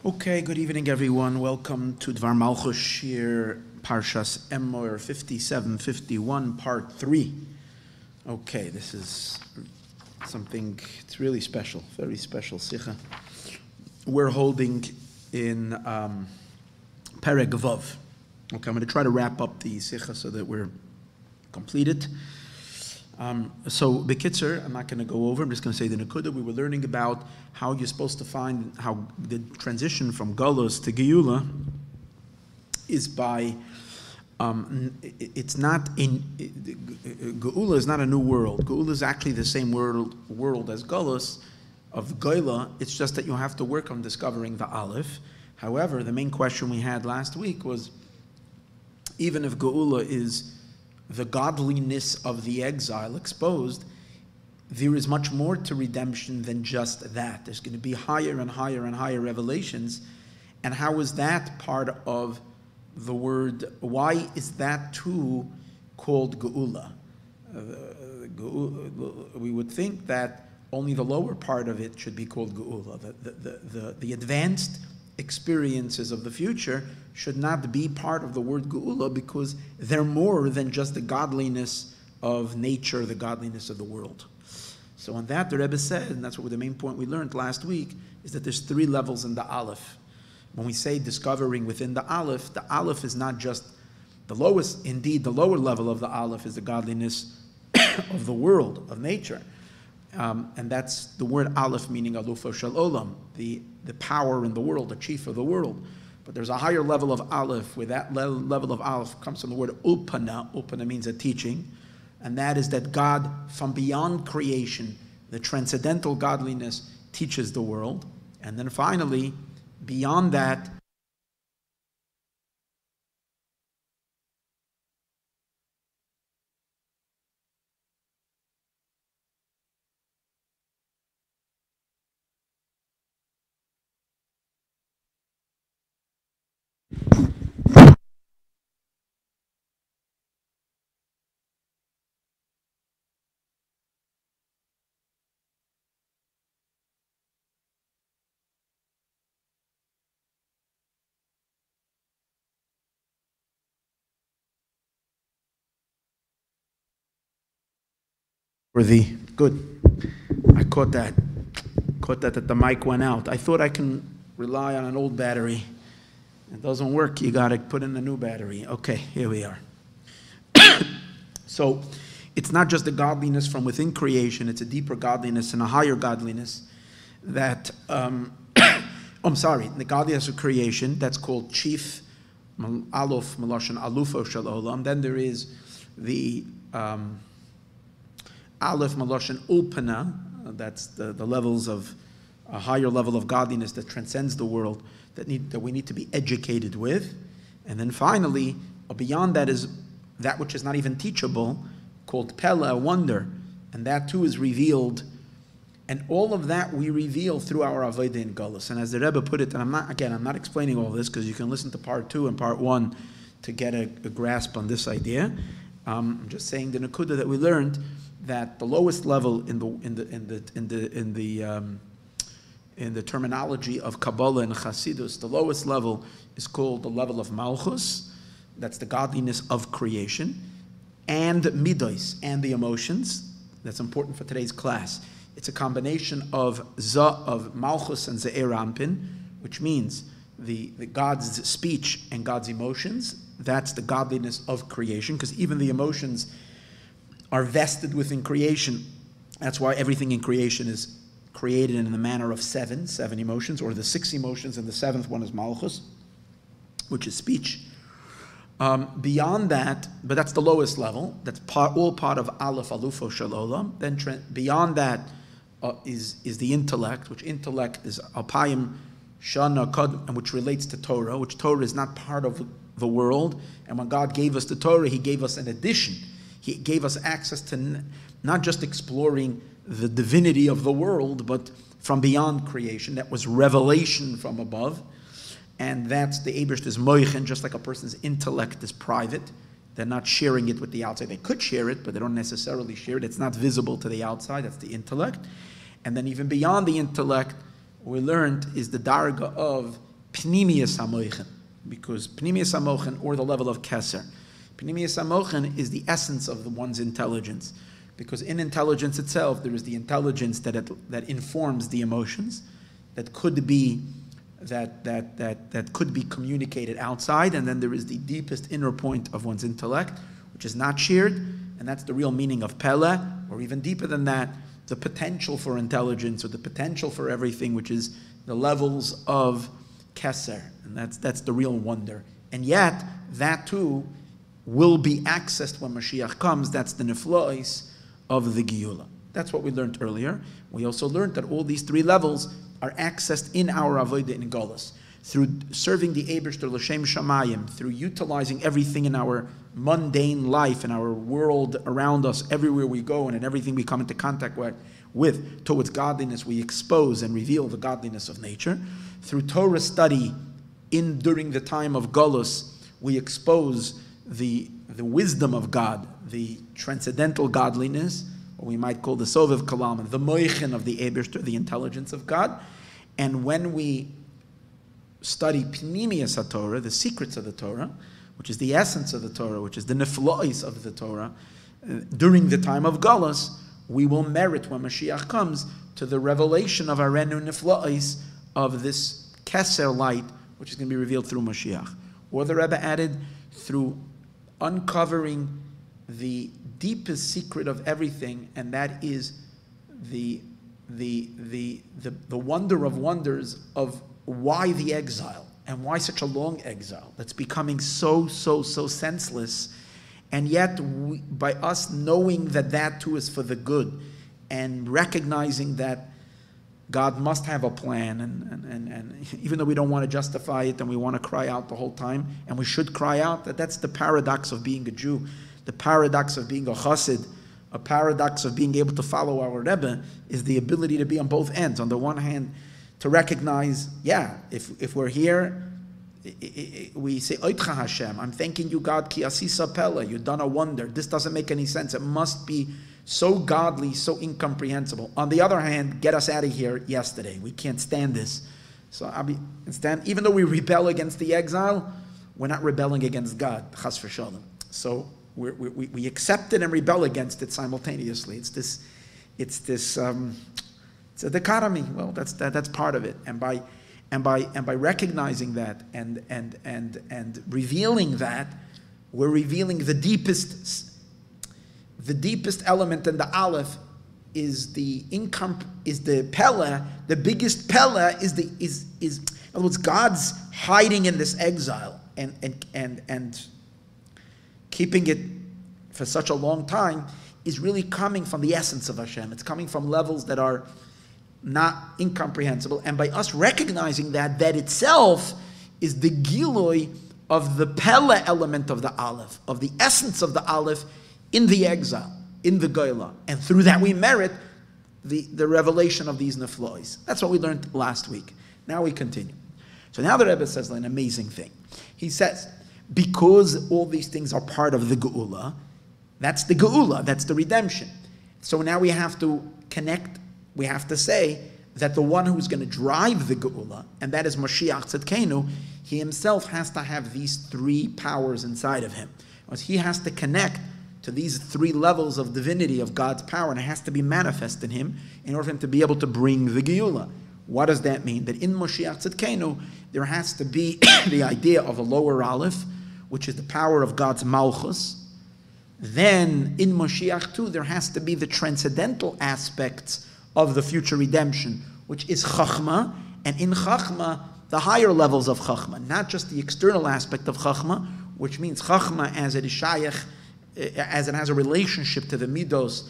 Okay, good evening, everyone. Welcome to Dvar Malchus here, Parshas Emor 57-51, part 3. Okay, this is something, it's really special, very special Sikha. We're holding in Perek Vav. Okay, I'm going to try to wrap up the Sikha so that we're completed. So, Bekitzer, I'm not going to go over, I'm just going to say the Nakuda. We were learning about how you're supposed to find how the transition from Galus to Geula is by, it's not in, Geula is not a new world. Geula is actually the same world as Galus of Geula. It's just that you have to work on discovering the Aleph. However, the main question we had last week was, even if Geula is the godliness of the exile exposed, there is much more to redemption than just that. There's going to be higher and higher and higher revelations. And how is that part of the word? Why is that too called Geula? We would think that only the lower part of it should be called Geula. The advanced experiences of the future should not be part of the word Geula because they're more than just the godliness of nature, the godliness of the world. So on that, the Rebbe said, and that's what the main point we learned last week, is that there's 3 levels in the Aleph. When we say discovering within the Aleph is not just the lowest, indeed the lower level of the Aleph is the godliness of the world, of nature. And that's the word Aleph meaning Alufo Shel Olam, the power in the world, the chief of the world. But there's a higher level of Aleph, where that level of Aleph comes from the word Upana. Upana means a teaching. And that is that God, from beyond creation, the transcendental godliness, teaches the world. And then finally, beyond that, good. I caught that the mic went out. I thought I can rely on an old battery. It doesn't work. You got to put in a new battery. Okay, here we are. So it's not just the godliness from within creation. It's a deeper godliness and a higher godliness that, the godliness of creation, that's called chief, Aleph, Malashon, Alufo Shel Olam. Then there is the Aleph, Malashon, Upana, that's the levels of a higher level of godliness that transcends the world that we need to be educated with. And then finally, beyond that is that which is not even teachable, called Pella, wonder. And that too is revealed. And all of that we reveal through our Avodah in Galus. And as the Rebbe put it, and I'm not explaining all this because you can listen to part 2 and part 1 to get a grasp on this idea. I'm just saying the Nakuda that we learned, that the lowest level in the terminology of Kabbalah and Chassidus, the lowest level is called the level of Malchus. That's the godliness of creation, and Midos, and the emotions. That's important for today's class. It's a combination of Malchus and Ze'er Anpin, which means the God's speech and God's emotions. That's the godliness of creation, because even the emotions are vested within creation. That's why everything in creation is created in the manner of seven emotions, or the 6 emotions, and the 7th one is Malchus, which is speech. Beyond that, but that's the lowest level. That's all part of Aleph, Alufo Shel Olam. Then beyond that is the intellect, which intellect is Alpayim, Shana, Kod, and which relates to Torah, which Torah is not part of the world. And when God gave us the Torah, He gave us an addition. He gave us access to not just exploring the divinity of the world, but from beyond creation. That was revelation from above. And that's the Eibishter's moichen, just like a person's intellect is private. They're not sharing it with the outside. They could share it, but they don't necessarily share it. It's not visible to the outside. That's the intellect. And then even beyond the intellect, we learned is the darga of Pnimius HaMochen, because Pnimius HaMochen, or the level of Keser. Pnimius HaMochen is the essence of one's intelligence, because in intelligence itself, there is the intelligence that informs the emotions, that could be could be communicated outside, and then there is the deepest inner point of one's intellect, which is not shared, and that's the real meaning of Pele, or even deeper than that, the potential for intelligence, or the potential for everything, which is the levels of Keser, and that's the real wonder. And yet, that too will be accessed when Mashiach comes. That's the neflois of the Geula. That's what we learned earlier. We also learned that all these three levels are accessed in our avodah in Golus, through serving the Eibishter L'Shem Shamayim, through utilizing everything in our mundane life, in our world around us, everywhere we go, and in everything we come into contact with towards godliness, we expose and reveal the godliness of nature. Through Torah study during the time of Golus, we expose the wisdom of God, the transcendental godliness, what we might call the Sovev Kalam, the Moichin of the Eibishter, the intelligence of God. And when we study Pnimius HaTorah, the secrets of the Torah, which is the essence of the Torah, which is the neflois of the Torah, during the time of Golus, we will merit, when Mashiach comes, to the revelation of Arenu neflois, of this Keser light, which is going to be revealed through Mashiach. Or the Rebbe added, through uncovering the deepest secret of everything, and that is the wonder of wonders of why the exile, and why such a long exile that's becoming so senseless. And yet, by us knowing that too is for the good, and recognizing that God must have a plan, and even though we don't want to justify it, and we want to cry out the whole time, and we should cry out, that's the paradox of being a Jew, the paradox of being a Chassid, a paradox of being able to follow our Rebbe, is the ability to be on both ends. On the one hand, to recognize, if we're here, we say, Oitcha Hashem, I'm thanking you, God, ki asisa pele, you've done a wonder. This doesn't make any sense. It must be so godly, so incomprehensible. On the other hand, get us out of here yesterday. We can't stand this. So even though we rebel against the exile, we're not rebelling against God, chas v'shalom. So we accept it and rebel against it simultaneously. It's a dichotomy. Well, that's part of it. And by recognizing that and revealing that, we're revealing the deepest element in the Aleph is the Pele. The biggest Pele is in other words, God's hiding in this exile and keeping it for such a long time is really coming from the essence of Hashem. It's coming from levels that are not incomprehensible, and by us recognizing that itself is the giloi of the Pele element of the Aleph, of the essence of the Aleph in the exile, in the Goyla, and through that we merit the revelation of these neflois. That's what we learned last week. Now we continue. So now the Rebbe says an amazing thing. He says, because all these things are part of the Geula, that's the Geula, that's the redemption. So now we have to connect. We have to say that the one who's going to drive the Geula, and that is Mashiach Tzidkenu, he himself has to have these three powers inside of him. Because he has to connect to these three levels of divinity, of God's power, and it has to be manifest in him in order for him to be able to bring the Geula. What does that mean? That in Mashiach Tzidkenu, there has to be the idea of a lower Aleph, which is the power of God's Malchus. Then in Mashiach too, there has to be the transcendental aspects of the future redemption, which is Chachma, and in Chachma, the higher levels of Chachma, not just the external aspect of Chachma, which means Chachma as it is Shayach, as it has a relationship to the Midos,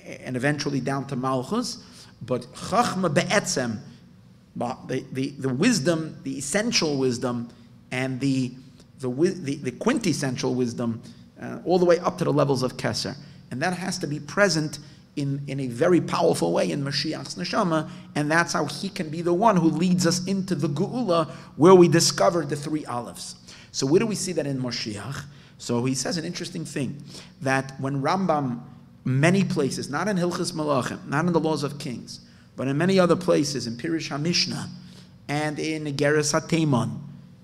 and eventually down to Malchus, but Chachma be'etzem, the wisdom, the essential wisdom, and the quintessential wisdom, all the way up to the levels of Keser. And that has to be present in a very powerful way in Mashiach's neshama, and that's how he can be the one who leads us into the Geula, where we discover the three Alephs. So where do we see that in Mashiach? So he says an interesting thing, that when Rambam, many places, not in Hilchos Malachim, not in the Laws of Kings, but in many other places, in Pirush HaMishnah, and in Geras HaTeiman.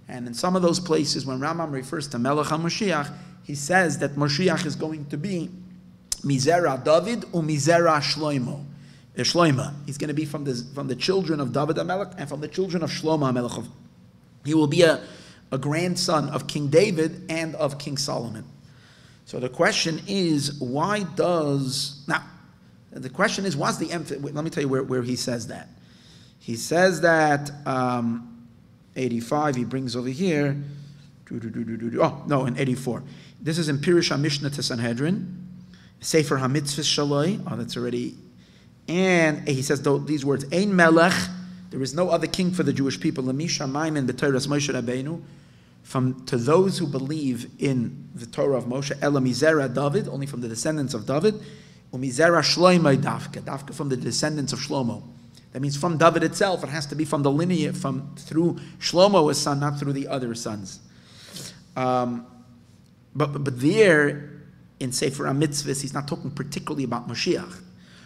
And in some of those places, when Rambam refers to Melech HaMashiach, he says that Mashiach is going to be Mizera David or Mizera Shlomo. Shloima. He's going to be from the children of David HaMelech and from the children of Shlomo HaMelech. He will be a grandson of King David and of King Solomon. So the question is, what's the emphasis? Let me tell you where he says that. He says that, 85, he brings over here, in 84. This is in Pirush HaMishnah to Sanhedrin, Sefer HaMitzvah Shaloi, that's already, and he says these words, Ein Melech, there is no other king for the Jewish people, L'misha Maimin b'Torah Moshe Rabbeinu, to those who believe in the Torah of Moshe, Ela Mizera David, only from the descendants of David, Umizera Shlomo Dafka from the descendants of Shlomo. That means from David itself, it has to be from the lineage, through Shlomo, his son, not through the other sons. But there, in Sefer HaMitzvahs, he's not talking particularly about Mashiach.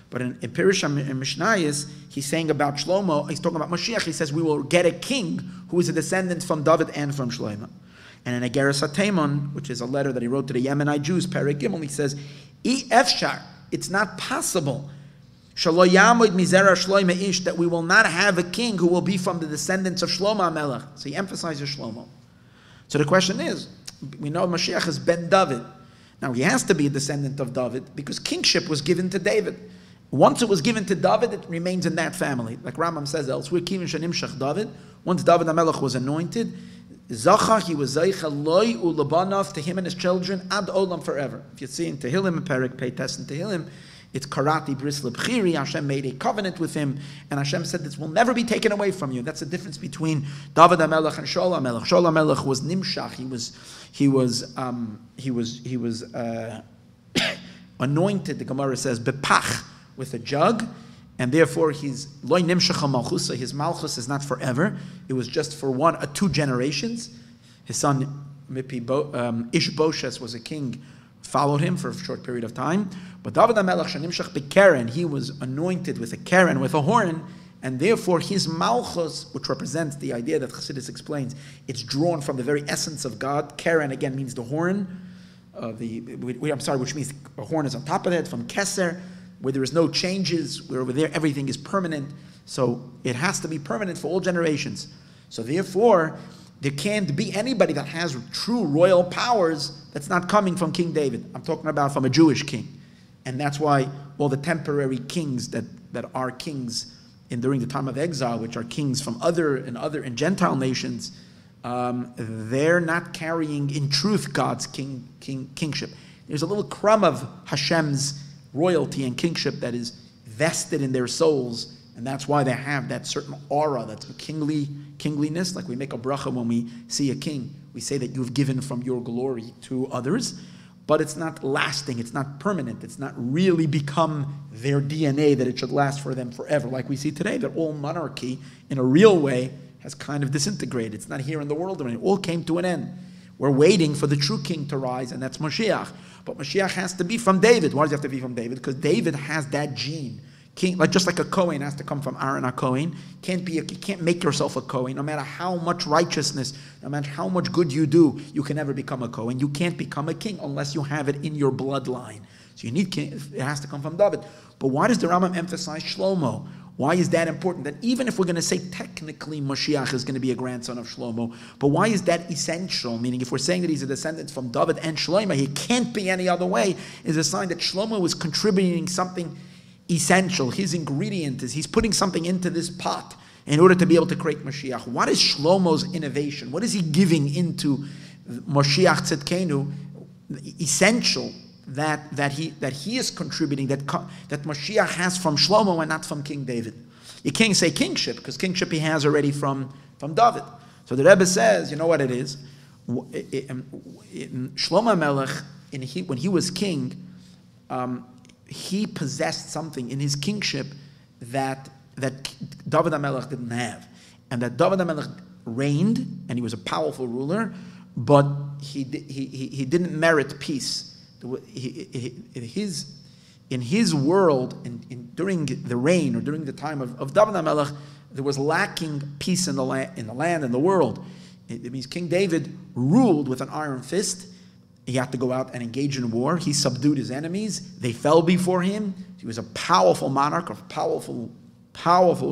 But in Pirush HaMishnayos, he's saying about Shlomo, he's talking about Mashiach, he says we will get a king who is a descendant from David and from Shlomo. And in Geras HaTeiman, which is a letter that he wrote to the Yemenite Jews, Perek Gimel, he says, Efshar, it's not possible that we will not have a king who will be from the descendants of Shlomo HaMelech. So he emphasizes Shlomo. So the question is, we know Mashiach is Ben David. Now he has to be a descendant of David because kingship was given to David. Once it was given to David, it remains in that family. Like Rambam says elsewhere, David. Once David HaMelech was anointed, Zacha, he was Zeicha Loi Ulabanav to him and his children ad olam forever. If you see in Tehillim, Perek Peites and Tehillim, it's Karati Bris Lebchiri. Hashem made a covenant with him, and Hashem said this will never be taken away from you. That's the difference between David HaMelech and Shaul HaMelech. Shaul HaMelech was Nimshach. He was anointed. The Gemara says bepach, with a jug, and therefore he's loy nimshach Malchus. So his Malchus is not forever. It was just for 1 or 2 generations. His son Ishbosheth was a king, followed him for a short period of time. But David HaMelech shenimshach bekeren, he was anointed with a keren, with a horn, and therefore his Malchus, which represents the idea that Chassidus explains, it's drawn from the very essence of God. Keren again means the horn, which means a horn is on top of it, from Keser, where there is no changes, where over there everything is permanent. So it has to be permanent for all generations. So therefore, there can't be anybody that has true royal powers that's not coming from King David. I'm talking about from a Jewish king. And that's why all the temporary kings that are kings during the time of exile, which are kings from other Gentile nations, they're not carrying in truth God's kingship. There's a little crumb of Hashem's royalty and kingship that is vested in their souls, and that's why they have that certain aura, that's kingliness. Like we make a bracha when we see a king. We say that you've given from your glory to others, but it's not lasting, it's not permanent, it's not really become their DNA that it should last for them forever. Like we see today, that all monarchy, in a real way, has kind of disintegrated. It's not here in the world anymore. It all came to an end. We're waiting for the true king to rise, and that's Mashiach. But Mashiach has to be from David. Why does he have to be from David? Because David has that gene. King, just like a Kohen has to come from Aaron HaKohen. You can't make yourself a Kohen. No matter how much righteousness, no matter how much good you do, you can never become a Kohen. You can't become a king unless you have it in your bloodline. So you need king. It has to come from David. But why does the Rambam emphasize Shlomo? Why is that important? That even if we're going to say technically Mashiach is going to be a grandson of Shlomo, but why is that essential? Meaning if we're saying that he's a descendant from David and Shlomo, he can't be any other way, is a sign that Shlomo was contributing something essential. His ingredient is he's putting something into this pot in order to be able to create Mashiach. What is Shlomo's innovation? What is he giving into Mashiach Tzedkenu? Essential that he is contributing, that Mashiach has from Shlomo and not from King David. You can't say kingship, because kingship he has already from David. So the Rebbe says, you know what it is? In Shlomo Melech, when he was king, he possessed something in his kingship that David HaMelech didn't have. And that David HaMelech reigned, and he was a powerful ruler, but he didn't merit peace. In his world, during the reign or during the time of David HaMelech, there was lacking peace in the land, in the world. It means King David ruled with an iron fist. He had to go out and engage in war. He subdued his enemies. They fell before him. He was a powerful monarch, a powerful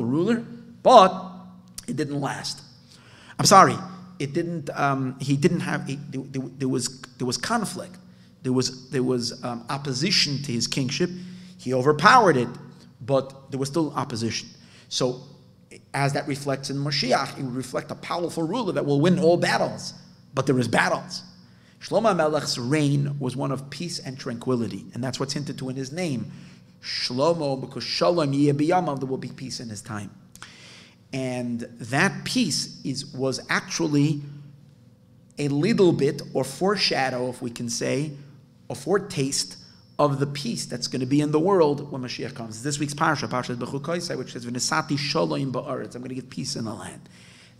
ruler, but it didn't last. I'm sorry, it didn't. He didn't have. There was conflict. There was opposition to his kingship. He overpowered it, but there was still opposition. So, as that reflects in Mashiach, it would reflect a powerful ruler that will win all battles. But there is battles. Shlomo HaMelech's reign was one of peace and tranquility, and that's what's hinted to in his name. Shlomo, because Shalom Yeh B'yamav, there will be peace in his time. And that peace was actually a little bit, or foreshadow, if we can say, or foretaste of the peace that's going to be in the world when Mashiach comes. This week's parasha, Parashat Bechukoisai, which says, "V'nesati shalom ba'aretz." I'm going to give peace in the land.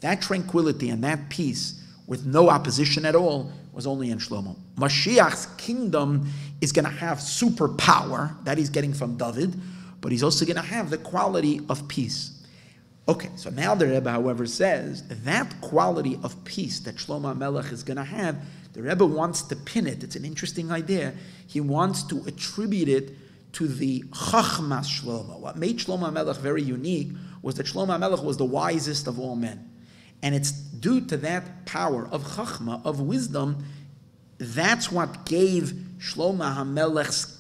That tranquility and that peace, with no opposition at all, was only in Shlomo. Mashiach's kingdom is going to have superpower that he's getting from David, but he's also going to have the quality of peace. Okay, so now the Rebbe, however, says that quality of peace that Shlomo HaMelech is going to have, the Rebbe wants to pin it. It's an interesting idea. He wants to attribute it to the Chachmas Shlomo. What made Shlomo HaMelech very unique was that Shlomo HaMelech was the wisest of all men. And it's due to that power of Chachma, of wisdom, that's what gave Shlomo HaMelech's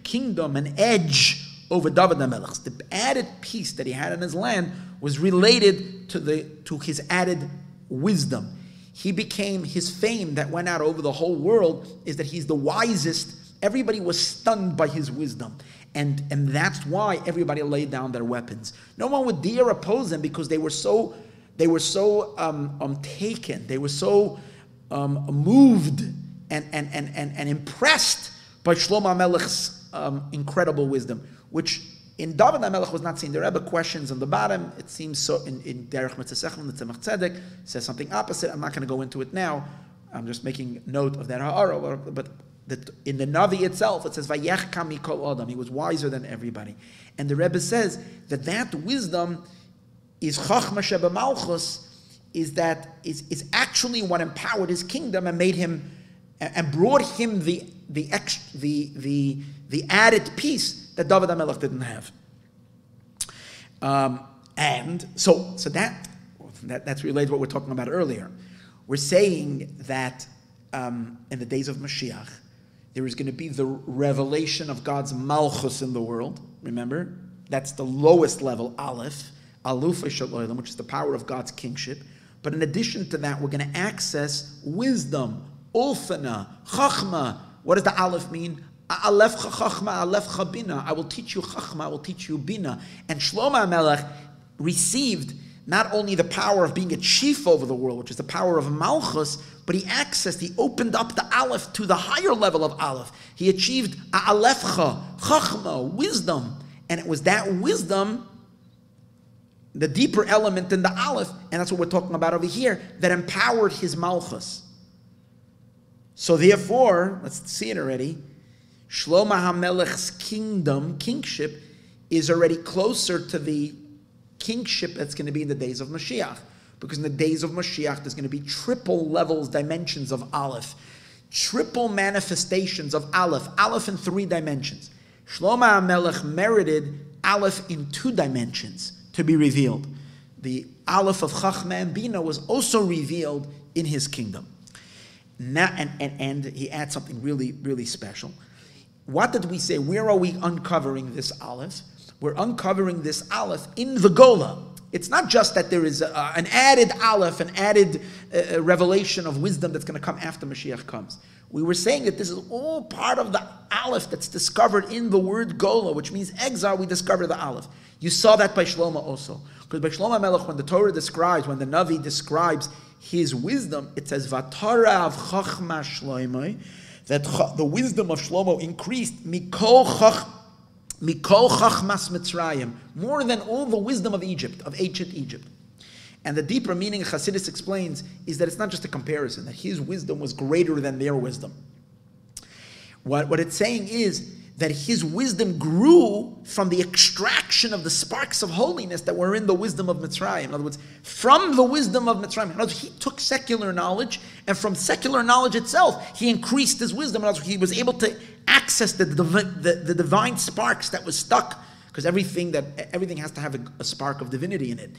kingdom an edge over David HaMelech's. The added peace that he had in his land was related to his added wisdom. He became, his fame that went out over the whole world is that he's the wisest. Everybody was stunned by his wisdom. And that's why everybody laid down their weapons. No one would dare oppose him because they were so taken. They were so moved and impressed by Shlomo HaMelech's incredible wisdom, which in David HaMelech was not seen. The Rebbe questions on the bottom. It seems so in Derech Mitzvah the Tzemach Tzedek says something opposite. I'm not going to go into it now. I'm just making note of that ha'ara. But in the Navi itself, it says Vayechka mikol adam. He was wiser than everybody. And the Rebbe says that wisdom is Chachma sheba Malchus, is actually what empowered his kingdom and made him and brought him the added peace that David HaMelech didn't have. And so that's related to what we're talking about earlier. We're saying that in the days of Mashiach, there is going to be the revelation of God's Malchus in the world. Remember, that's the lowest level, Aleph, Alufa Shel Olam, which is the power of God's kingship. But in addition to that, we're going to access wisdom, Ulfana, Chachma. What does the Aleph mean? Aleph Chachma, Aleph Bina. I will teach you Chachma, I will teach you Bina. And Shlomo HaMelech received not only the power of being a chief over the world, which is the power of Malchus, but he opened up the Aleph to the higher level of Aleph. He achieved Alephcha, Chachma, wisdom. And it was that wisdom, the deeper element in the Aleph, and that's what we're talking about over here, that empowered his Malchus. So therefore, let's see it already, Shlomo HaMelech's kingship, is already closer to the kingship that's going to be in the days of Mashiach. Because in the days of Mashiach, there's going to be triple levels, dimensions of Aleph. Triple manifestations of Aleph. Aleph in 3 dimensions. Shlomo HaMelech merited Aleph in 2 dimensions to be revealed. The Aleph of Chachma and Bina was also revealed in his kingdom. Now, and he adds something really, really special. What did we say? Where are we uncovering this Aleph? We're uncovering this Aleph in the Gola. It's not just that there is an added Aleph, an added revelation of wisdom that's going to come after Mashiach comes. We were saying that this is all part of the Aleph that's discovered in the word Gola, which means exile. We discover the Aleph. You saw that by Shlomo also. Because by Shlomo HaMelech, when the Torah describes, when the Navi describes his wisdom, it says, Vatara of Chachma Shlomo, that the wisdom of Shlomo increased, Mikol Chachmas Mitzrayim, more than all the wisdom of Egypt, of ancient Egypt. And the deeper meaning Chassidus explains is that it's not just a comparison, that his wisdom was greater than their wisdom. What it's saying is that his wisdom grew from the extraction of the sparks of holiness that were in the wisdom of Mitzrayim. In other words, from the wisdom of Mitzrayim. In other words, he took secular knowledge, and from secular knowledge itself, he increased his wisdom. In other words, he was able to access the divine sparks that was stuck, because everything has to have a spark of divinity in it.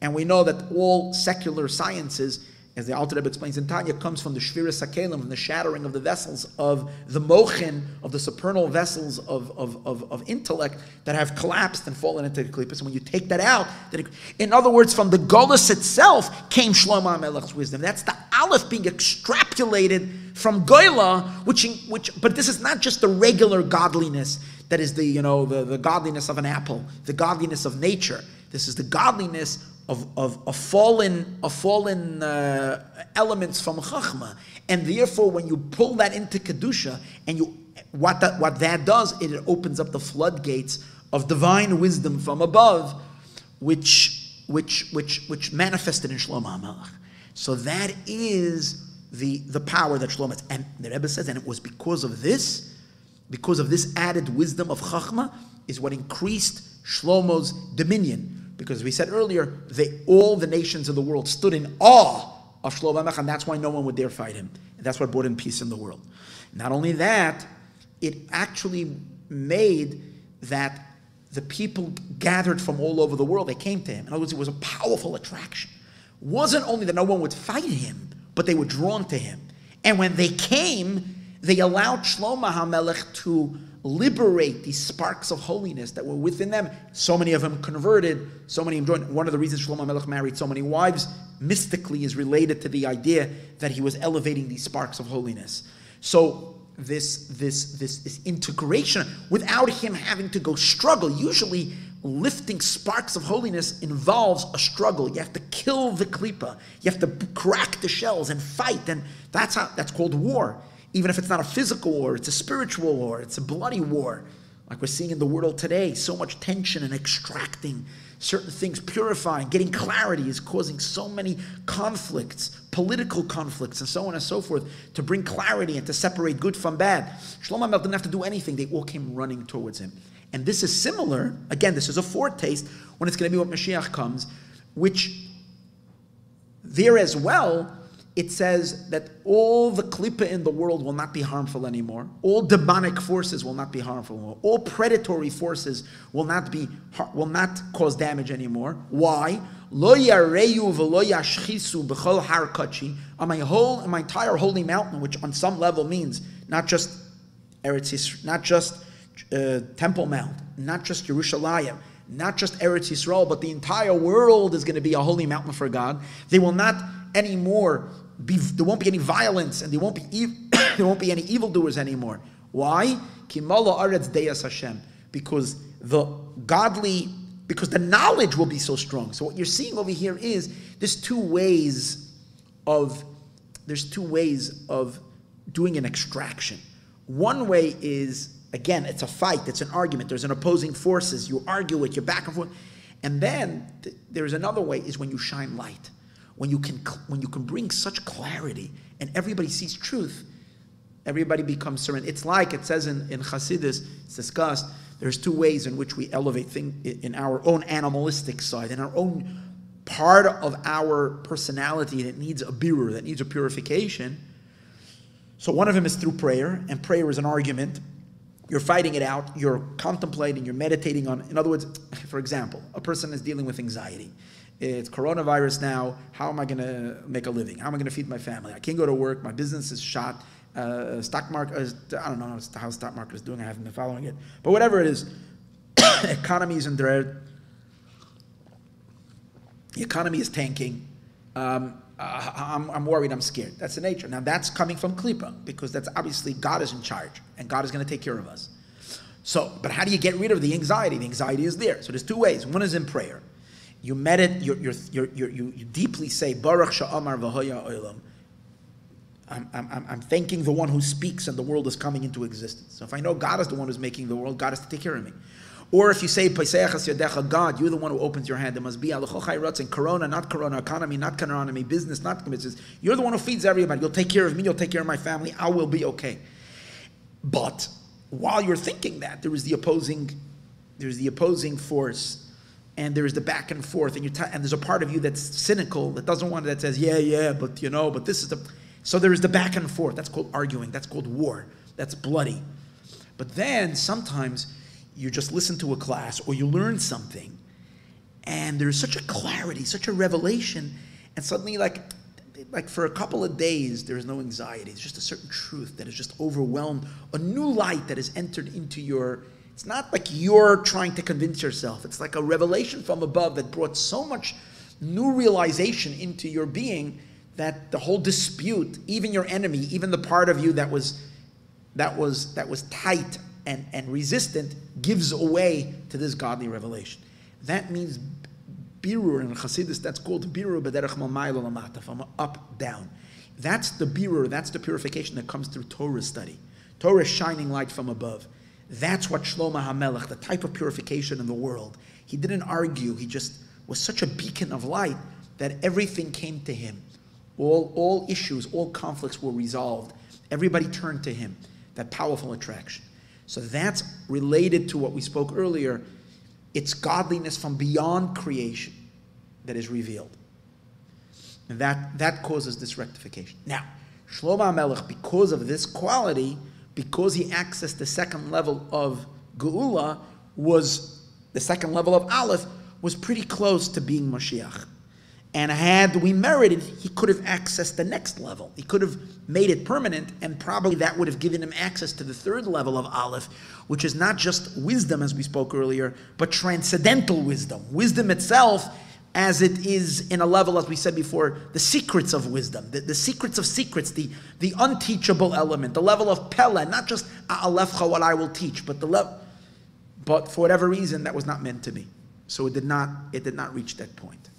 And we know that all secular sciences, as the Alter Rebbe explains in Tanya, comes from the Shviras HaKelim, from the shattering of the vessels of the mochin, of the supernal vessels of intellect that have collapsed and fallen into the klippus. And when you take that out, in other words, from the Golus itself came Shlomo HaMelech's wisdom. That's the Aleph being extrapolated from Goyla, but this is not just the regular godliness that is the godliness of an apple, the godliness of nature. This is the godliness of fallen elements from Chachma, and therefore when you pull that into Kedusha, and what that does, it opens up the floodgates of divine wisdom from above, which manifested in Shlomo HaMelech. So that is the power that Shlomo has. And the Rebbe says, and it was because of this added wisdom of Chachma is what increased Shlomo's dominion. Because we said earlier, all the nations of the world stood in awe of Shlomo HaMelech, and that's why no one would dare fight him. And that's what brought in peace in the world. Not only that, it actually made that the people gathered from all over the world, they came to him. In other words, it was a powerful attraction. It wasn't only that no one would fight him, but they were drawn to him. And when they came, they allowed Shlomo HaMelech to liberate these sparks of holiness that were within them. So many of them converted, so many of them joined. One of the reasons Shlomo HaMelech married so many wives mystically is related to the idea that he was elevating these sparks of holiness. So this integration, without him having to go struggle. Usually lifting sparks of holiness involves a struggle. You have to kill the klipa. You have to crack the shells and fight, and that's called war. Even if it's not a physical war, it's a spiritual war, it's a bloody war. Like we're seeing in the world today, so much tension and extracting certain things, purifying, getting clarity is causing so many conflicts, political conflicts, and so on and so forth, to bring clarity and to separate good from bad. Shlomo HaMelech didn't have to do anything. They all came running towards him. And this is similar, again, this is a foretaste when it's going to be when Mashiach comes, which there as well, it says that all the klipa in the world will not be harmful anymore. All demonic forces will not be harmful anymore. All predatory forces will not cause damage anymore. Why? Lo yareyu v'lo yashchisu b'chol har kachi. On my entire holy mountain, which on some level means not just Eretz Yisrael, not just Temple Mount, not just Yerushalayim, not just Eretz Yisrael, but the entire world is going to be a holy mountain for God. They will not anymore there won't be any violence, and there won't be any evildoers anymore. Why? Kimala aretz deyas Hashem, because the knowledge will be so strong. So what you're seeing over here is there's two ways of doing an extraction. One way is, again, it's a fight, it's an argument. There's an opposing forces. You argue it, you're back and forth, and then there's another way is when you shine light. When you can bring such clarity and everybody sees truth, everybody becomes serene. It's like it says in Chassidus, it's discussed, there's two ways in which we elevate things in our own animalistic side, in our own part of our personality that needs a birur, that needs a purification. So one of them is through prayer, and prayer is an argument. You're fighting it out, you're contemplating, you're meditating on. In other words, for example, a person is dealing with anxiety. It's coronavirus now. How am I going to make a living? How am I going to feed my family? I can't go to work. My business is shot. Stock market, I don't know how stock market is doing. I haven't been following it. But whatever it is, economy is in dread. The economy is tanking. I'm worried. I'm scared. That's the nature. Now that's coming from Klipa, because that's obviously God is in charge and God is going to take care of us. So, but how do you get rid of the anxiety? The anxiety is there. So there's two ways. One is in prayer. You meditate. You deeply say Baruch Sha'amar V'Hoya Olam. I'm thanking the one who speaks and the world is coming into existence. So if I know God is the one who's making the world, God is to take care of me. Or if you say Paiseiachas Yadecha, God, you're the one who opens your hand. It must be Alochai Ratz and Corona, not Corona, economy, not economy, business, not business. You're the one who feeds everybody. You'll take care of me. You'll take care of my family. I will be okay. But while you're thinking that, there is the opposing force, and there is the back and forth, and there's a part of you that's cynical, that doesn't want it, that says, yeah, but this is the... So there is the back and forth. That's called arguing. That's called war. That's bloody. But then sometimes you just listen to a class or you learn something, and there's such a clarity, such a revelation, and suddenly like for a couple of days, there is no anxiety. It's just a certain truth that is just overwhelmed, a new light that has entered into your... It's not like you're trying to convince yourself. It's like a revelation from above that brought so much new realization into your being that the whole dispute, even your enemy, even the part of you that was tight and resistant, gives away to this godly revelation. That means birur in Chassidus. That's called birur b'derech mamaylo lamata, from up down. That's the birur. That's the purification that comes through Torah study. Torah is shining light from above. That's what Shlomo HaMelech, the type of purification in the world. He didn't argue. He just was such a beacon of light that everything came to him. All issues, all conflicts were resolved. Everybody turned to him. That powerful attraction. So that's related to what we spoke earlier. It's godliness from beyond creation that is revealed. And that causes this rectification. Now, Shlomo HaMelech, because of this quality, because he accessed the second level of Geula, the second level of Aleph, was pretty close to being Mashiach. And had we merited, he could have accessed the next level. He could have made it permanent, and probably that would have given him access to the third level of Aleph, which is not just wisdom, as we spoke earlier, but transcendental wisdom. Wisdom itself, as it is in a level, as we said before, the secrets of wisdom, the secrets of secrets, the unteachable element, the level of Pella, not just A'alefcha, what I will teach, but but for whatever reason, that was not meant to be. So it did not reach that point.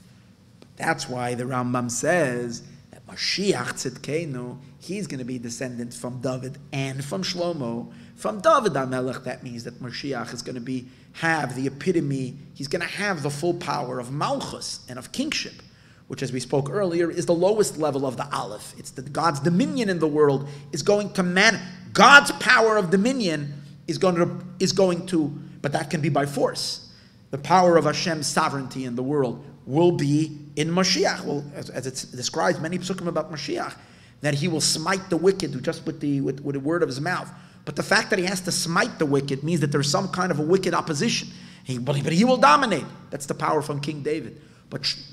That's why the Rambam says that Mashiach Tzidkenu, he's going to be descendant from David and from Shlomo. From David HaMelech, that means that Mashiach is going to have the epitome, he's going to have the full power of Malchus and of kingship, which, as we spoke earlier, is the lowest level of the Aleph. It's that God's dominion in the world is going to God's power of dominion is going to, but that can be by force. The power of Hashem's sovereignty in the world will be in Mashiach. Well, as it describes many psukim about Mashiach, that he will smite the wicked just with the word of his mouth. But the fact that he has to smite the wicked means that there's some kind of a wicked opposition. But he will dominate. That's the power from King David. Mashiach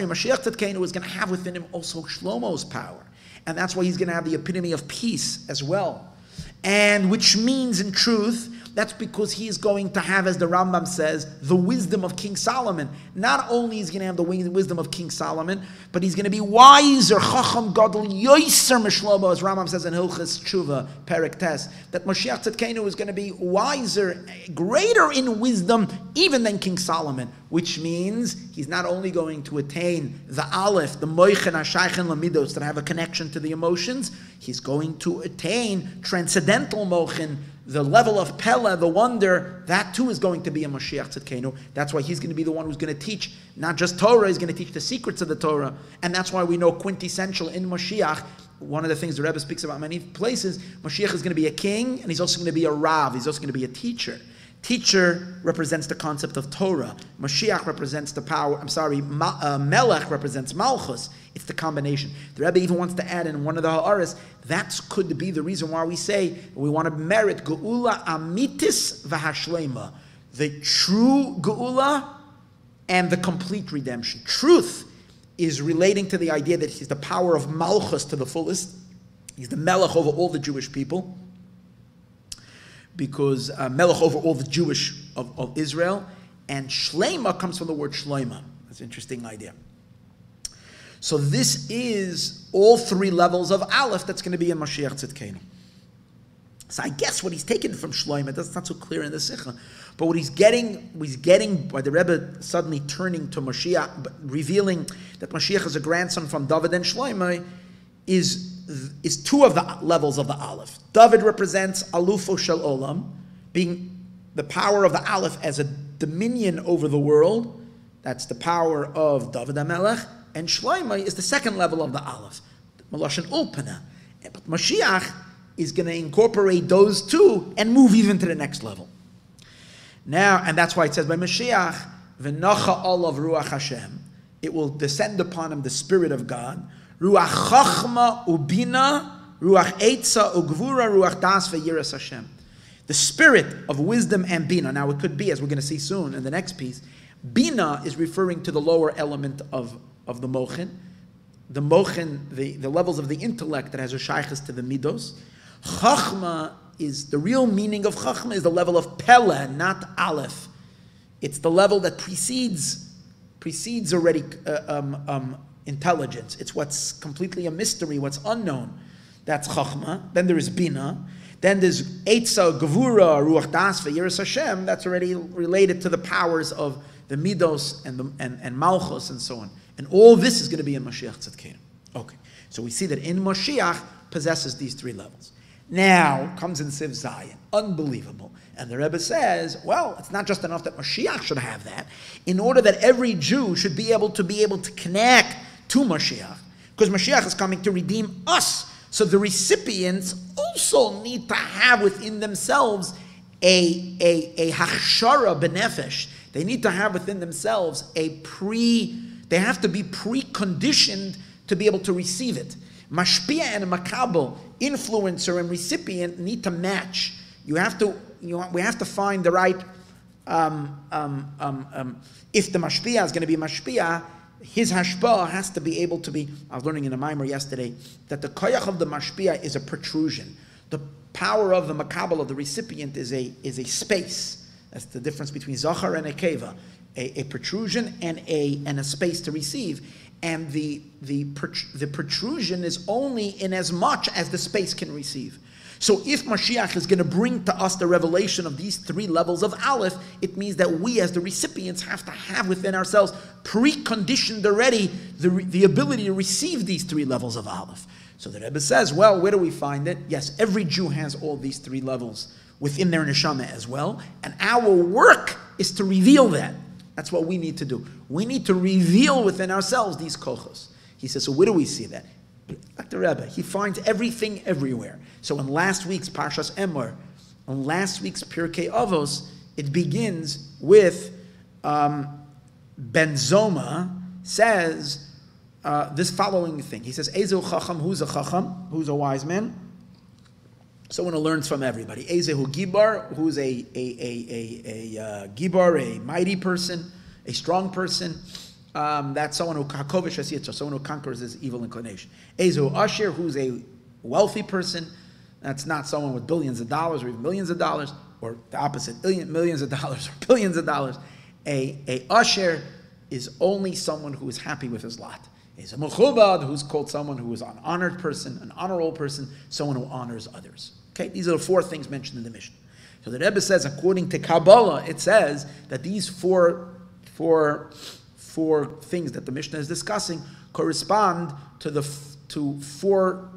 Tzidkenu is going to have within him also Shlomo's power. And that's why he's going to have the epitome of peace as well. And which means, in truth, that's because he is going to have, as the Rambam says, the wisdom of King Solomon. Not only is he going to have the wisdom of King Solomon, but he's going to be wiser, Chacham Gadol Yoiser Mishlomo, as Rambam says in Hilchas Tshuva, Perek Tes, that Mashiach Tzidkenu is going to be wiser, greater in wisdom, even than King Solomon, which means he's not only going to attain the Aleph, the Moichen HaShaychen Lamidos, that have a connection to the emotions, he's going to attain transcendental Mochen, the level of Pella, the wonder, that too is going to be a Mashiach Tzidkenu. That's why he's going to be the one who's going to teach not just Torah, he's going to teach the secrets of the Torah. And that's why we know quintessential in Mashiach, one of the things the Rebbe speaks about many places, Mashiach is going to be a king, and he's also going to be a Rav, he's also going to be a teacher. Teacher represents the concept of Torah. Mashiach represents the power, Melech represents Malchus. It's the combination. The Rebbe even wants to add in one of the Ha'aris, that could be the reason why we say we want to merit Geula Amitis V'Hashlema, the true Geula and the complete redemption. Truth is relating to the idea that he's the power of Malchus to the fullest. He's the Melech over all the Jewish people, because Melech over all the Jewish of Israel, and Shlema comes from the word Shloima. That's an interesting idea. So this is all three levels of Aleph that's going to be in Mashiach Tzidkenu. So I guess what he's taken from Shloima, that's not so clear in the Sikha, but what he's getting by the Rebbe suddenly turning to Mashiach, but revealing that Mashiach is a grandson from David and Shloima, is two of the levels of the Aleph. David represents Alufo Shel Olam, being the power of the Aleph as a dominion over the world. That's the power of David HaMelech. And Shlomo is the second level of the Aleph, Malashon Ulpana. But Mashiach is going to incorporate those two and move even to the next level. Now, and that's why it says by Mashiach, V'nacha olav ruach Hashem, it will descend upon him the Spirit of God, ruach chachma ubina, ruach eitza ugvura, ruach das ve'yiras Hashem. The spirit of wisdom and bina. Now it could be, as we're going to see soon in the next piece, bina is referring to the lower element of the mochin. The mochin, the levels of the intellect that has a shaykhis to the midos. Chachma is, the real meaning of chachma is the level of pele, not aleph. It's the level that precedes already intelligence. It's what's completely a mystery, what's unknown. That's chachma. Then there is bina. Then there's Eitza, Gevura, Ruach Das, Ve'yiras Hashem. That's already related to the powers of the Midos and Malchus and so on. And all this is going to be in Mashiach Tzidkenu. Okay, so we see that in Mashiach possesses these three levels. Now comes in Siv Zayin, unbelievable. And the Rebbe says, well, it's not just enough that Mashiach should have that. In order that every Jew should be able to connect to Mashiach, because Mashiach is coming to redeem us. So the recipients also need to have within themselves a hachshara benefesh. They need to have within themselves they have to be preconditioned to be able to receive it. Mashpia and makabel, influencer and recipient, need to match. We have to find the right. If the mashpia is going to be mashpia, his hashpah has to be able to be. I was learning in a mimer yesterday that the koyach of the mashpia is a protrusion. The power of the makabel of the recipient is a space. That's the difference between zachar and a keva, a protrusion and a space to receive. And the protrusion is only in as much as the space can receive. So if Mashiach is going to bring to us the revelation of these three levels of Aleph, it means that we as the recipients have to have within ourselves preconditioned already the ability to receive these three levels of Aleph. So the Rebbe says, well, where do we find it? Yes, every Jew has all these three levels within their neshama as well. And our work is to reveal that. That's what we need to do. We need to reveal within ourselves these kochos. He says, so where do we see that? Like the Rebbe, he finds everything everywhere. So in last week's Parshas Emor, on last week's Pirkei Avos, it begins with Ben Zoma says this following thing. He says, Ezu Chacham, who's a Chacham? Who's a wise man? Someone who learns from everybody. Ezehu Gibar, who's a Gibar, a mighty person, a strong person. That's someone who someone who conquers his evil inclination. Ezu Asher, who's a wealthy person. That's not someone with billions of dollars or even millions of dollars, or the opposite, millions of dollars or billions of dollars. A Asher is only someone who is happy with his lot. He's a Mechubad, who's called someone who is an honored person, an honorable person, someone who honors others. Okay, these are the four things mentioned in the Mishnah. So the Rebbe says, according to Kabbalah, it says that these four things that the Mishnah is discussing correspond to the four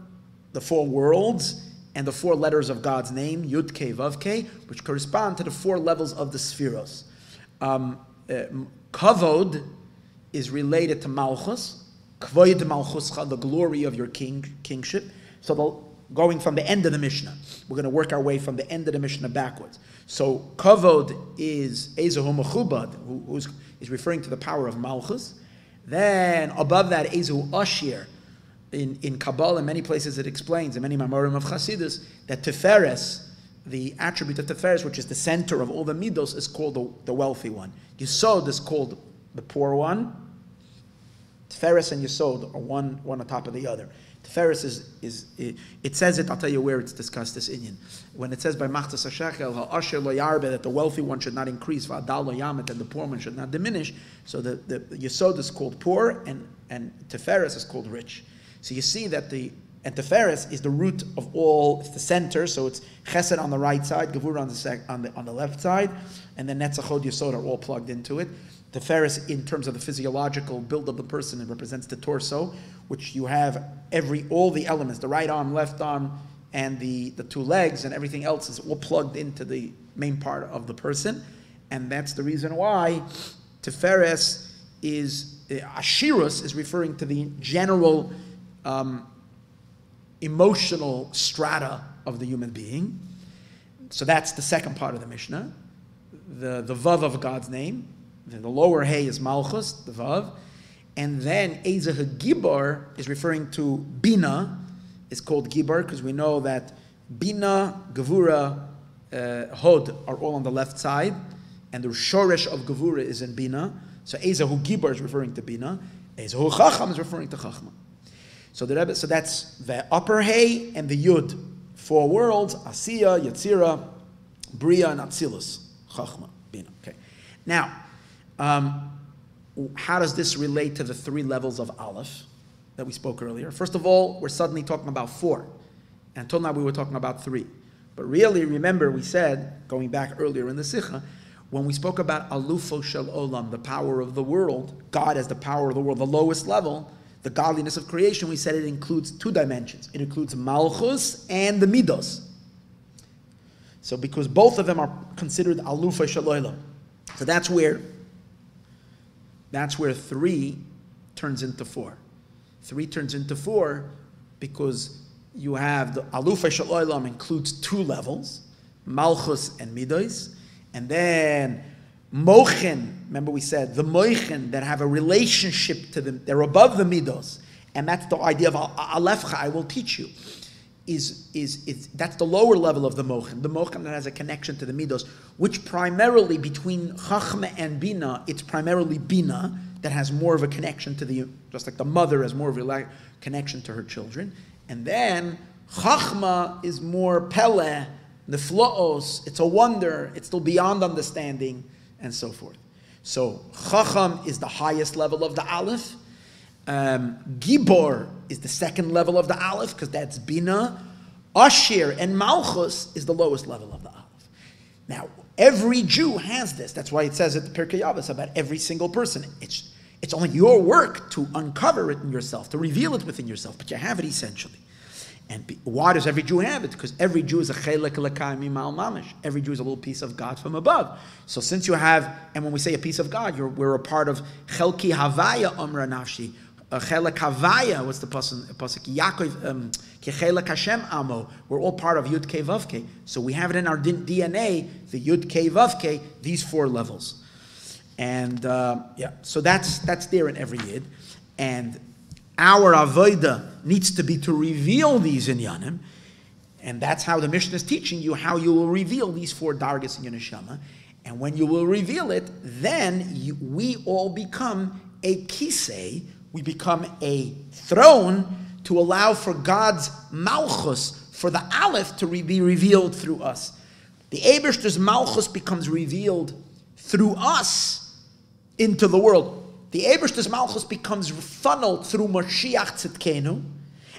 worlds and the four letters of God's name, Yud Kei Vav Kei, which correspond to the four levels of the Sfiros. Kavod is related to Malchus. Kvoid Malchuscha, the glory of your kingship. So going from the end of the Mishnah, we're going to work our way from the end of the Mishnah backwards. So Kavod is Ezehu Mechubad, who is referring to the power of Malchus. Then above that, Ezehu Ashir. In Kabbalah, in many places it explains, in many Mamorim of Chassidus, that Tiferes, the attribute of Tiferes, which is the center of all the Midos, is called the wealthy one. Yisod is called the poor one. Tiferes and Yisod are one on top of the other. Tiferes it says it, I'll tell you where it's discussed, this Inyan. When it says by Machtas HaShechel, Ha'asher lo yarbe, that the wealthy one should not increase, Va'adal lo yamet, and the poor one should not diminish, so the Yisod is called poor, and Tiferes is called rich. So you see that and Tiferes is the root of all, it's the center, so it's Chesed on the right side, Gevura on the left side, and then Netzachod Yisod are all plugged into it. Tiferes, in terms of the physiological build of the person, it represents the torso, which you have all the elements, the right arm, left arm, and the two legs, and everything else is all plugged into the main part of the person. And that's the reason why Tiferes Ashirus is referring to the general emotional strata of the human being. So that's the second part of the Mishnah. The Vav of God's name. The lower Hey is Malchus, the Vav. And then Ezeh Gibor is referring to Bina. It's called Gibor because we know that Bina, Gevura, Hod are all on the left side. And the Shoresh of Gevura is in Bina. So Ezeh Gibor is referring to Bina. Ezeh Chacham is referring to Chachma. So that's the upper Hey and the Yud. 4 worlds, Asiya, Yetzira, Bria, and Atzilus. Chachma, Bina. Okay. Now, how does this relate to the 3 levels of Aleph that we spoke earlier? First of all, we're suddenly talking about 4. And until now, we were talking about 3. But really, remember, we said, going back earlier in the Sikha, when we spoke about Alufo Shel Olam, the power of the world, God as the power of the world, the lowest level, the godliness of creation, we said it includes 2 dimensions. It includes Malchus and the Midos. So because both of them are considered Alufo Shel Olam. So that's where 3 turns into 4. 3 turns into 4 because you have the Alufo Shel Olam includes 2 levels, Malchus and Midos, and then Mochen, remember we said, the Mochen that have a relationship to them, they're above the Midos, and that's the idea of Alefcha, I will teach you, that's the lower level of the Mochen that has a connection to the Midos, which primarily between Chachma and Bina, it's primarily Bina that has more of a connection to just like the mother has more of a connection to her children, and then Chachma is more Pele, Neflaos, it's a wonder, it's still beyond understanding, and so forth. So Chacham is the highest level of the Aleph. Gibor is the second level of the Aleph, because that's Bina. Ashir and Malchus is the lowest level of the Aleph. Now, every Jew has this. That's why it says at the Pirkei Avos about every single person. It's only your work to uncover it in yourself, to reveal it within yourself, but you have it essentially. And why does every Jew have it? Because every Jew is a chelek lekay mimal mamish. Every Jew is a little piece of God from above. So since you have, and when we say a piece of God, we're a part of chelki havaya umra nafshi. Chelek havaya, what's the pasuk? Yaakov kechelek Hashem amo. We're all part of Yud Kei Vav Kei. So we have it in our DNA, the Yud Kei Vav Kei, these 4 levels. And so that's there in every Yid. And our avodah needs to be to reveal these inyanim, and that's how the Mishnah is teaching you how you will reveal these 4 dargas in your neshama. And when you will reveal it, then we all become a kisei, we become a throne to allow for God's Malchus, for the Aleph to be revealed through us. The Eibishter's Malchus becomes revealed through us into the world. The Eibishter's Malchus becomes funneled through Mashiach Tzidkenu.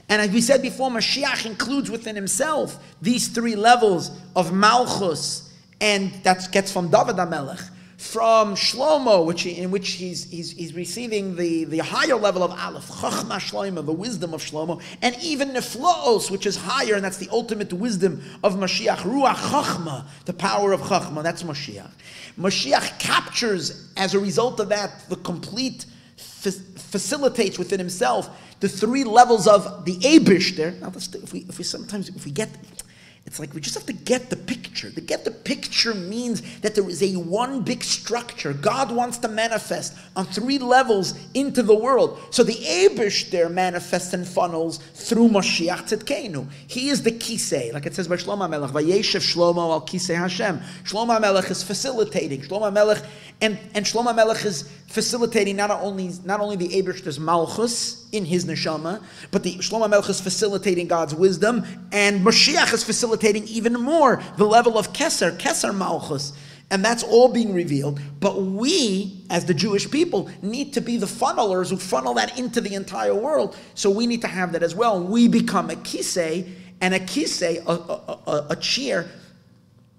And as we said before, Mashiach includes within himself these 3 levels of Malchus, and that gets from David HaMelech, from Shlomo, in which he's receiving the higher level of Aleph, Chachma Shlomo, the wisdom of Shlomo, and even Neflaos, which is higher, and that's the ultimate wisdom of Mashiach, Ruach Chachma, the power of Chachma, that's Mashiach. Mashiach captures, as a result of that, the complete, facilitates within himself the 3 levels of the Eibishter. Now, if we get, it's like we just have to get the picture. To get the picture means that there is a one big structure. God wants to manifest on 3 levels into the world. So the Eibishter manifests and funnels through Mashiach Tzidkenu. He is the kisei, like it says by Shlomo HaMelech, Vayeshev Shlomo al kisei Hashem. Shlomo HaMelech is facilitating. Shlomo HaMelech and Shlomo HaMelech is facilitating not only the Eibishter's Malchus in his neshama, but the Shlomo HaMelech is facilitating God's wisdom, and Mashiach is facilitating even more the level of Keser Malchus, and that's all being revealed. But we, as the Jewish people, need to be the funnelers who funnel that into the entire world. So we need to have that as well. We become a kisei, and a kisei, a chair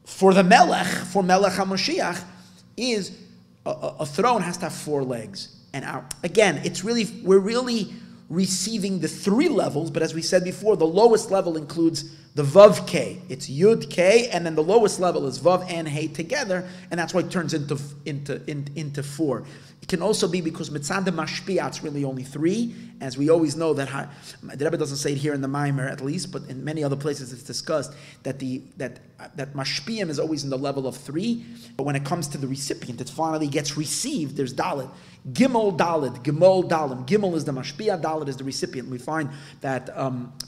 for the Melech, for Melech HaMashiach, is a throne has to have 4 legs. And again, we're really receiving the 3 levels, but as we said before, the lowest level includes the Vav K. It's Yud K, and then the lowest level is Vav and Hey together, and that's why it turns into 4. It can also be because Mitzad Mashpia, it's really only 3, as we always know that the Rebbe doesn't say it here in the Maimer at least, but in many other places it's discussed that that Mashpiyim is always in the level of 3, but when it comes to the recipient, it finally gets received. There's Dalet. Gimel Dalet, Gimel Dalim. Gimel is the Mashpia, Dalet is the recipient. We find that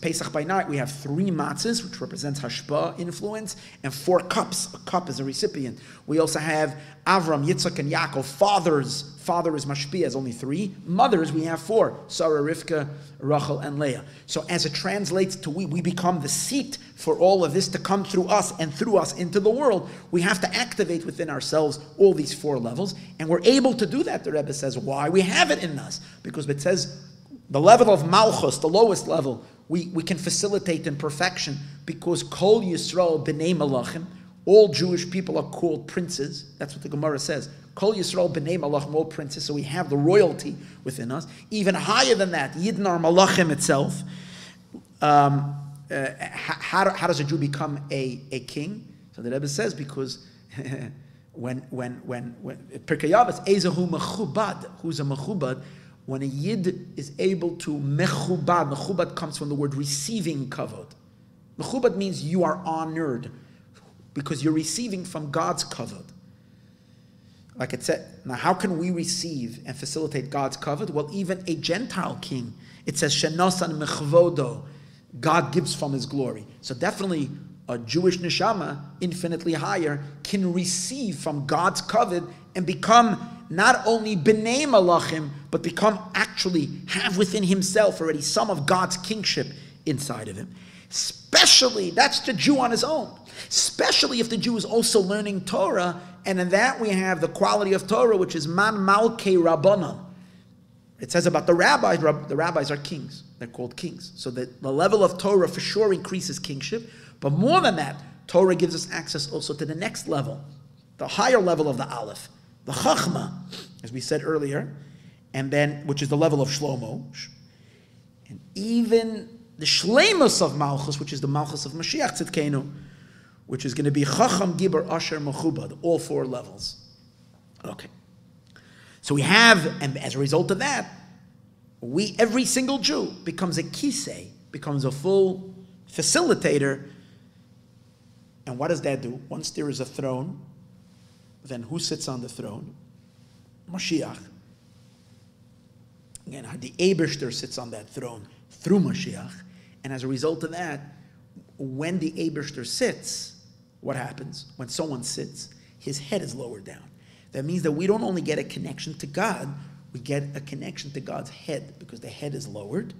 Pesach by night we have 3 matzahs, which represents Hashpah influence, and 4 cups. A cup is a recipient. We also have Avram, Yitzchak, and Yaakov. Father is Mashpia, is only 3. Mothers, we have 4. Sarah, Rivka, Rachel, and Leah. So as it translates to we become the seat for all of this to come through us and through us into the world. We have to activate within ourselves all these 4 levels, and we're able to do that, the Rebbe says. Why? We have it in us. Because it says the level of Malchus, the lowest level, we can facilitate in perfection, because Kol Yisroel b'nei Malachim, all Jewish people are called princes. That's what the Gemara says. Kol Yisroel b'nei Malachim, all princes. So we have the royalty within us. Even higher than that, Yidden are Malachim itself. How does a Jew become a king? So the Rebbe says because when Pirkei Avos, Ezehu mechubad, who's a mechubad, when a Yid is able to mechubad comes from the word receiving kavod. Mechubad means you are honored because you're receiving from God's kavod. Like it said, now how can we receive and facilitate God's kavod? Well, even a Gentile king, it says shenosan mechvodo, God gives from his glory. So definitely a Jewish neshama, infinitely higher, can receive from God's kavod and become not only b'nei malachim, but actually have within himself already some of God's kingship inside of him. Especially, that's the Jew on his own. Especially if the Jew is also learning Torah, and in that we have the quality of Torah, which is man malkei rabbanon. It says about the rabbis are kings. They're called kings. So that the level of Torah for sure increases kingship. But more than that, Torah gives us access also to the next level, the higher level of the Aleph, the Chachma, as we said earlier, and then, which is the level of Shlomo. And even the Shleimus of Malchus, which is the Malchus of Mashiach Tzidkenu, which is going to be Chacham, Gibor, Asher, Mechubad, all 4 levels. Okay. So we have, and as a result of that, every single Jew becomes a kisei, becomes a full facilitator. And what does that do? Once there is a throne, then who sits on the throne? Mashiach. Again, the Eibishter sits on that throne through Mashiach. And as a result of that, when the Eibishter sits, what happens? When someone sits, his head is lowered down. That means that we don't only get a connection to God, we get a connection to God's head, because the head is lowered.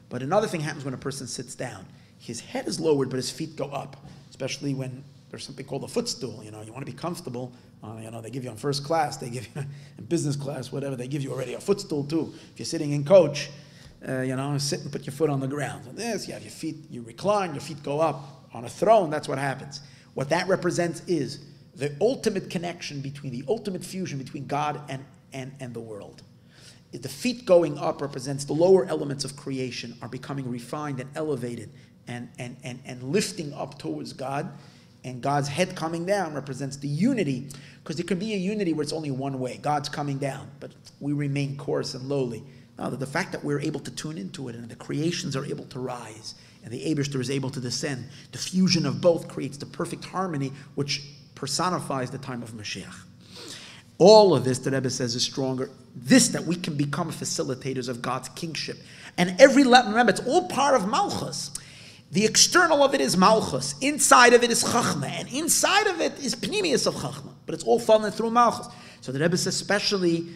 But another thing happens when a person sits down. His head is lowered, but his feet go up, especially when there's something called a footstool. You want to be comfortable. They give you on first class, they give you in business class, whatever, they give you already a footstool too. If you're sitting in coach, sit and put your foot on the ground. So this, you have your feet, you recline, your feet go up. On a throne, that's what happens. What that represents is the ultimate connection the ultimate fusion between God and the world. The feet going up represents the lower elements of creation are becoming refined and elevated and lifting up towards God. And God's head coming down represents the unity, because there can be a unity where it's only one way. God's coming down, but we remain coarse and lowly. Now, the fact that we're able to tune into it and the creations are able to rise and the Eibishter is able to descend, the fusion of both creates the perfect harmony, which personifies the time of Mashiach. All of this, the Rebbe says, is stronger. This, that we can become facilitators of God's kingship. And remember, it's all part of Malchus. The external of it is Malchus. Inside of it is Chachma. And inside of it is Pnimius of Chachma. But it's all fallen through Malchus. So the Rebbe says, especially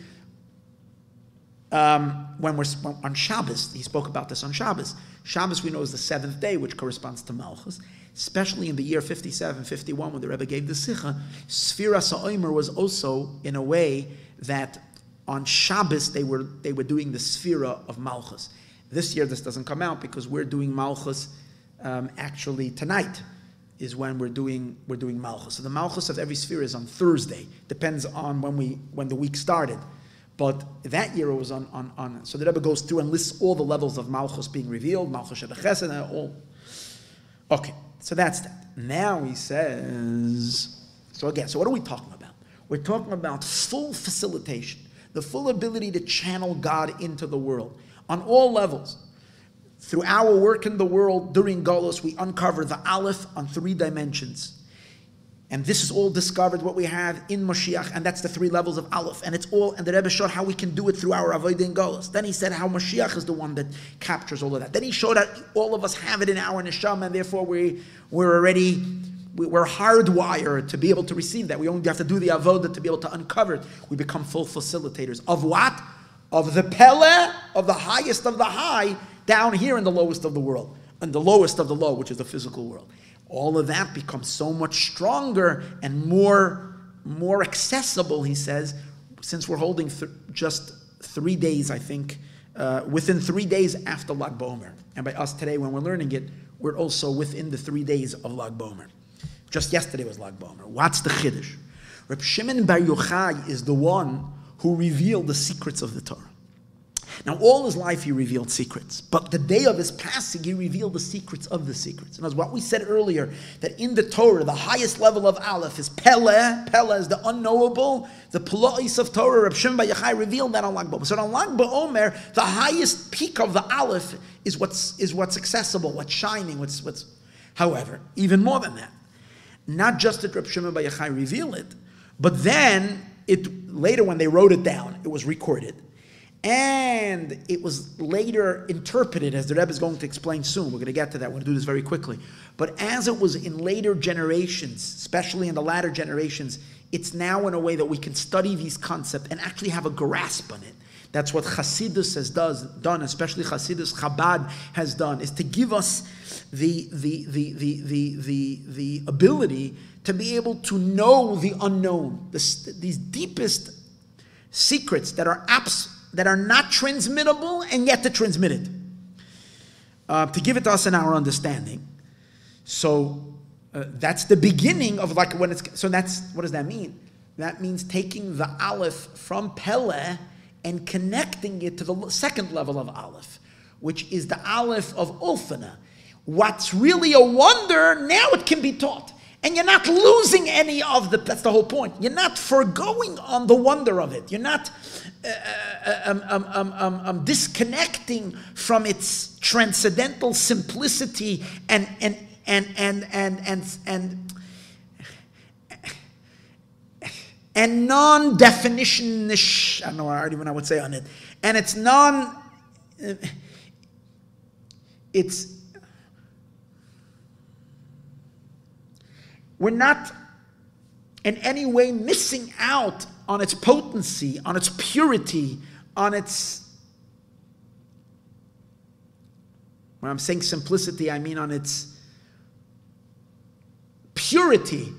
when we're on Shabbos, he spoke about this on Shabbos. Shabbos, we know, is the 7th day, which corresponds to Malchus. Especially in the year 57, 51, when the Rebbe gave the Sikha, Sfiras HaOmer was also, in a way, that on Shabbos they were doing the Sfira of Malchus. This year this doesn't come out because we're doing Malchus. Actually, tonight is when we're doing Malchus. So the Malchus of every sphere is on Thursday. Depends on when the week started. But that year it was on. So the Rebbe goes through and lists all the levels of Malchus being revealed, Malchus Shebech Chesed, all. Okay, so that's that. Now he says, so what are we talking about? We're talking about full facilitation, the full ability to channel God into the world on all levels. Through our work in the world during Golus, we uncover the Aleph on 3 dimensions. And this is all discovered, what we have in Mashiach, and that's the 3 levels of Aleph. And it's all, and the Rebbe showed how we can do it through our Avodah in Golus. Then he said how Mashiach is the one that captures all of that. Then he showed that all of us have it in our neshama, and therefore we're hardwired to be able to receive that. We only have to do the Avodah to be able to uncover it. We become full facilitators. Of what? Of the Pele, of the highest of the high, down here in the lowest of the world, and the lowest of the low, which is the physical world. All of that becomes so much stronger and more accessible, he says, since we're holding just 3 days, I think, within 3 days after Lag BaOmer. And by us today, when we're learning it, we're also within the 3 days of Lag BaOmer. Just yesterday was Lag BaOmer. What's the Chiddush? Reb Shimon Bar Yochai is the one who revealed the secrets of the Torah. Now, all his life he revealed secrets, but the day of his passing, he revealed the secrets of the secrets. And as what we said earlier, that in the Torah, the highest level of Aleph is Pele. Pele is the unknowable, the Polois of Torah. Reb Shimon Bar Yochai revealed that on Lag BaOmer. So on Lag BaOmer, the highest peak of the Aleph is what's accessible, what's shining, what's. However, even more than that, not just did Reb Shimon Bar Yochai reveal it, but then later when they wrote it down, it was recorded. And it was later interpreted, as the Rebbe is going to explain soon. We're going to get to that. We're going to do this very quickly. But as it was in later generations, especially in the latter generations, it's now in a way that we can study these concepts and actually have a grasp on it. That's what Chassidus has done, especially Chassidus Chabad has done, is to give us the ability to be able to know the unknown, these deepest secrets that are not transmittable and yet to transmit it, to give it to us in our understanding. So that's the beginning of what does that mean? That means taking the Aleph from Pele and connecting it to the second level of Aleph, which is the Aleph of Ulfana. What's really a wonder, now it can be taught. And you're not losing any of that's the whole point. You're not forgoing on the wonder of it. You're not disconnecting from its transcendental simplicity and non-definitionish, I don't know, I don't even know what I would say on it. And it's we're not in any way missing out on its potency, on its purity, on its, when I'm saying simplicity, I mean on its purity.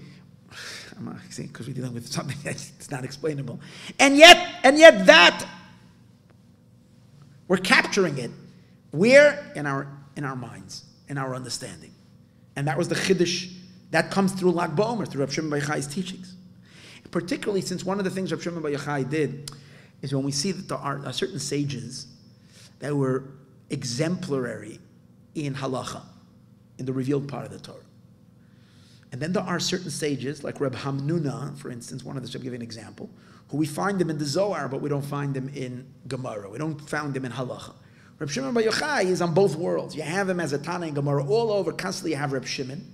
I'm not saying because we're dealing with something that's not explainable. And yet that we're capturing it. Where? In our minds, in our understanding. And that was the Chiddush that comes through Lag BaOmer, through Reb Shimon Bar Yochai's teachings. Particularly since one of the things Reb Shimon Bar Yochai did is when we see that there are certain sages that were exemplary in halacha, in the revealed part of the Torah. And then there are certain sages, like Reb Hamnuna, for instance, one of the, I'll give you an example, who we find them in the Zohar, but we don't find them in Gemara. We don't find them in halacha. Reb Shimon Bar Yochai is on both worlds. You have him as a Tana in Gemara all over. Constantly you have Reb Shimon.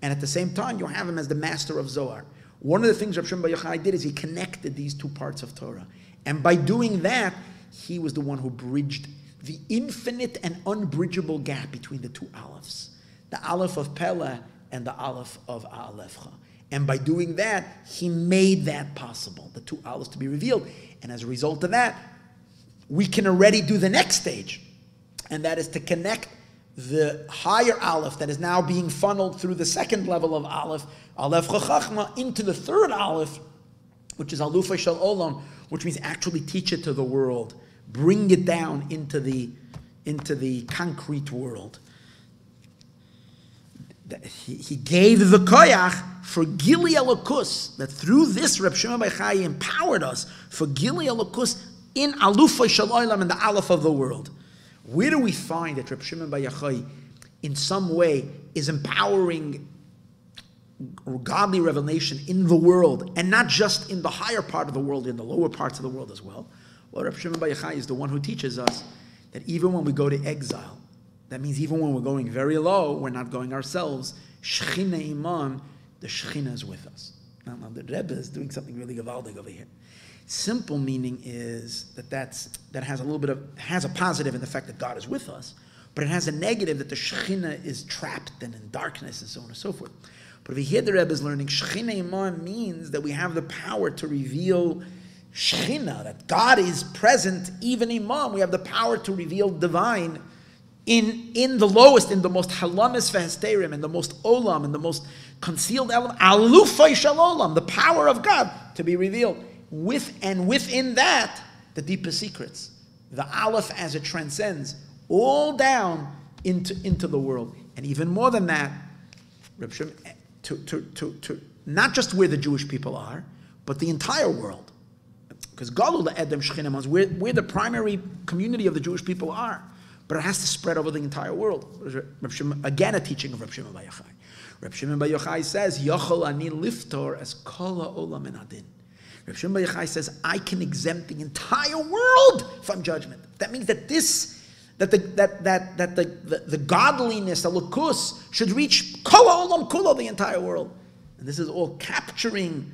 And at the same time, you have him as the master of Zohar. One of the things Reb Shimon Bar Yochai did is he connected these two parts of Torah. And by doing that, he was the one who bridged the infinite and unbridgeable gap between the two Alephs. The Aleph of Pele and the Aleph of Alephcha. And by doing that, he made that possible, the two Alephs to be revealed. And as a result of that, we can already do the next stage. And that is to connect the higher Aleph that is now being funneled through the second level of Aleph, Aleph Chachma, into the third Aleph, which is Alufa Shel Olam, which means actually teach it to the world, bring it down into the concrete world. He gave the koyach for Gili Elokus, that through this Reb Shimon Bar Yochai empowered us for Gili Elokus, in Alufay Shel Olam, in the Aleph of the world. Where do we find that Reb Shimon Bar Yochai in some way is empowering godly revelation in the world, and not just in the higher part of the world, in the lower parts of the world as well? Well, Reb Shimon Bar Yochai is the one who teaches us that even when we go to exile, that means even when we're going very low, we're not going ourselves. Shechina Iman, the Shechina is with us. Now the Rebbe is doing something really gewaldig over here. Simple meaning is that has a little bit of, has a positive in the fact that God is with us, but it has a negative that the Shechina is trapped and in darkness and so on and so forth. But if you hear the Rebbe is learning, Shechina Iman means that we have the power to reveal Shechina, that God is present even Iman. We have the power to reveal divine in the lowest, in the most halamis v'hesterim, in the most olam, in the most concealed element, alufay shel olam, the power of God to be revealed. Within that, the deepest secrets, the aleph as it transcends all down into the world, and even more than that, Reb Shimon, to not just where the Jewish people are, but the entire world, because Galul Edem Shechinah, where the primary community of the Jewish people are. But it has to spread over the entire world. Again, a teaching of Reb Shimon Bar Yochai. Reb Shimon Bar Yochai says, Yochel ani liftor as kol ha'olam min adin. Reb Shimon Bar Yochai says, I can exempt the entire world from judgment. That means that the godliness, the lukus, should reach kol ha'olam kulo, the entire world. And this is all capturing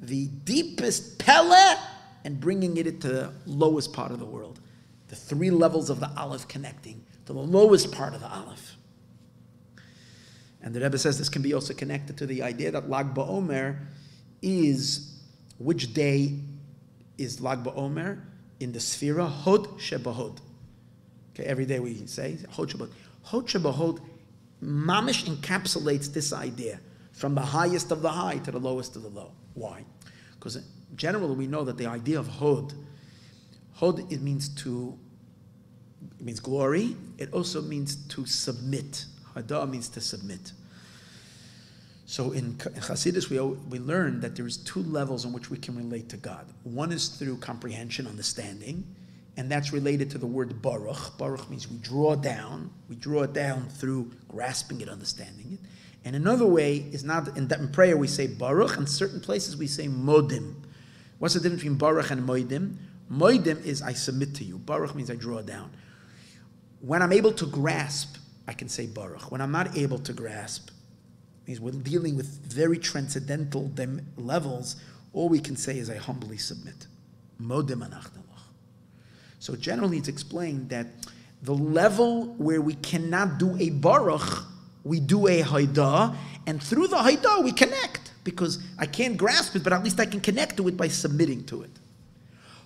the deepest pele and bringing it into the lowest part of the world. The three levels of the Aleph connecting to the lowest part of the Aleph. And the Rebbe says this can be also connected to the idea that Lag BaOmer is, which day is Lag BaOmer? In the Sphira, Hod Shebahod. Okay, every day we say Hod Shebahod. Hod Shebahod mamish encapsulates this idea from the highest of the high to the lowest of the low. Why? Because generally we know that the idea of Hod, it means glory. It also means to submit. Hada means to submit. So in Chassidus, we learn that there's two levels in which we can relate to God. One is through comprehension, understanding, and that's related to the word baruch. Baruch means we draw down. We draw it down through grasping it, understanding it. And another way is not, in prayer we say baruch, and certain places we say modim. What's the difference between baruch and modim? Moedim is I submit to you. Baruch means I draw down. When I'm able to grasp, I can say Baruch. When I'm not able to grasp, means we're dealing with very transcendental levels, all we can say is I humbly submit. Moedim anachdalach. So generally it's explained that the level where we cannot do a Baruch, we do a Haidah, and through the Haidah we connect, because I can't grasp it, but at least I can connect to it by submitting to it.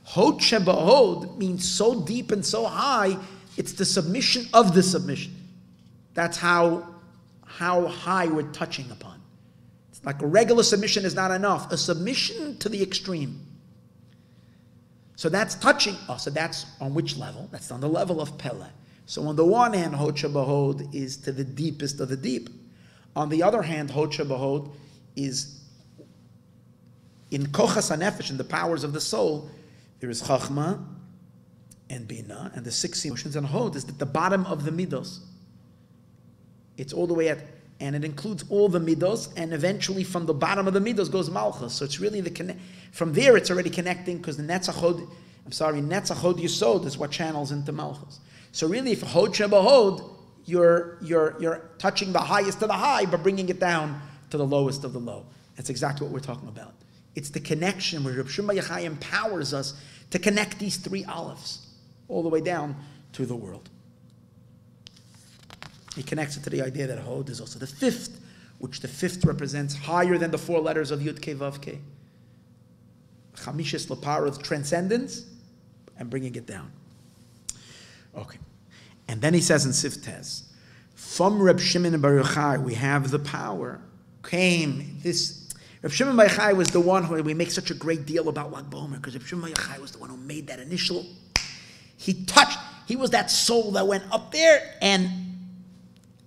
Hod Shebahod means so deep and so high, it's the submission of the submission. That's how high we're touching upon. It's like a regular submission is not enough. A submission to the extreme. So that's touching us. So that's on which level? That's on the level of Pele. So on the one hand, Hod Shebahod is to the deepest of the deep. On the other hand, Hod Shebahod is in Kochas HaNefesh, in the powers of the soul. There is Chachma and Bina, and the 6 emotions, and Hod is at the bottom of the Midos. It's all the way at, and it includes all the Midos, and eventually from the bottom of the Midos goes Malchus. So it's really from there it's already connecting, because the Netzach Hod Yisod is what channels into Malchus. So really, if Hod Shebahod, you're touching the highest of the high, but bringing it down to the lowest of the low. That's exactly what we're talking about. It's the connection where Reb Shimon Bar Yochai empowers us to connect these three olives all the way down to the world. He connects it to the idea that Hod is also the fifth, which the fifth represents higher than the 4 letters of Yud Kei Vav Kei. Chamishas Lapara, transcendence, and bringing it down. Okay. And then he says in Siftez, from Reb Shimon Bar Yochai, we have the power, came this. Reb Shimon Bar Yochai was the one who we make such a great deal about Lag BaOmer, because Reb Shimon Bar Yochai was the one who made that initial. He was that soul that went up there and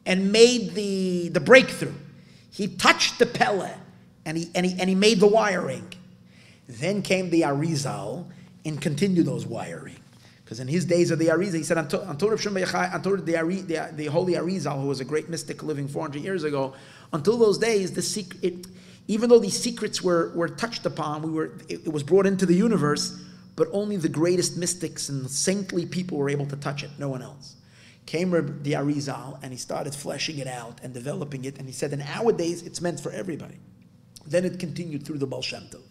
made the breakthrough. He touched the Pele and he made the wiring. Then came the Arizal, and continue those wiring. Because in his days of the Arizal, he said, until the holy Arizal, who was a great mystic living 400 years ago, until those days, even though these secrets were touched upon, it was brought into the universe, but only the greatest mystics and saintly people were able to touch it, no one else. Came the Arizal, and he started fleshing it out and developing it, and he said, nowadays, it's meant for everybody. Then it continued through the Baal Shem Tov.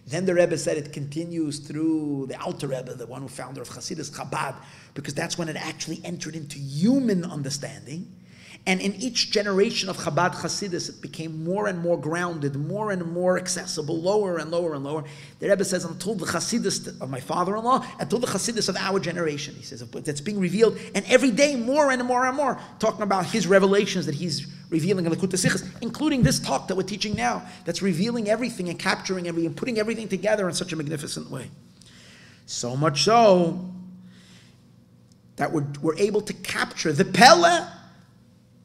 Then the Rebbe said it continues through the Alter Rebbe, the one who founder of Chassidus, Chabad, because that's when it actually entered into human understanding. And in each generation of Chabad Chassidus, it became more and more grounded, more and more accessible, lower and lower and lower. The Rebbe says, until the Chassidus of my father-in-law, until the Chassidus of our generation. He says, that's being revealed, and every day more and more and more, talking about his revelations that he's revealing in the Likutei Sichos, including this talk that we're teaching now, that's revealing everything and capturing everything and putting everything together in such a magnificent way. So much so that we're able to capture the Pele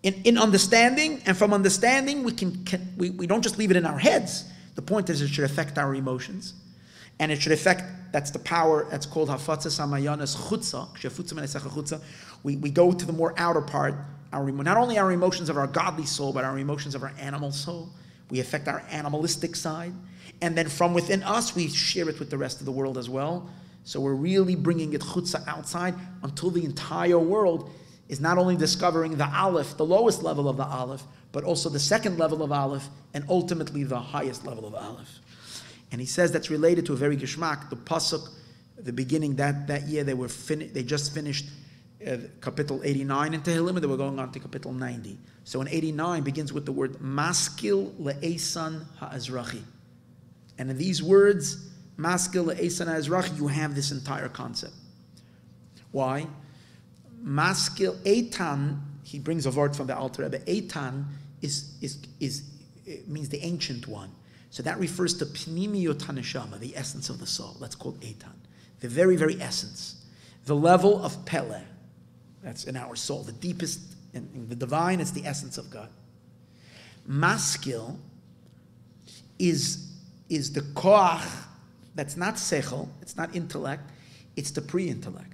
in understanding, and from understanding we don't just leave it in our heads. The point is it should affect our emotions, and it should affect, that's the power, that's called hafatzas hamayanas chutza. We go to the more outer part, not only our emotions of our godly soul, but our emotions of our animal soul. We affect our animalistic side, and then from within us we share it with the rest of the world as well. So we're really bringing it chutza outside until the entire world is not only discovering the Aleph, the lowest level of the Aleph, but also the second level of Aleph, and ultimately the highest level of Aleph. And he says that's related to a very geschmack. The pasuk, the beginning that year, they just finished Kapitel 89 in Tehillim, and they were going on to Kapitel 90. So in 89 begins with the word maskil le'esan ha'azrachi. And in these words, maskil le'esan ha'azrachi, you have this entire concept. Why? Maskil Eitan, he brings a word from the Alter Rebbe. Eitan means the ancient one. So that refers to Pnimiyot HaNeshama, the essence of the soul. That's called Eitan. The very, very essence. The level of Pele. That's in our soul. The deepest, in the divine, it's the essence of God. Maskil is the koach, that's not sechel, it's not intellect, it's the pre-intellect.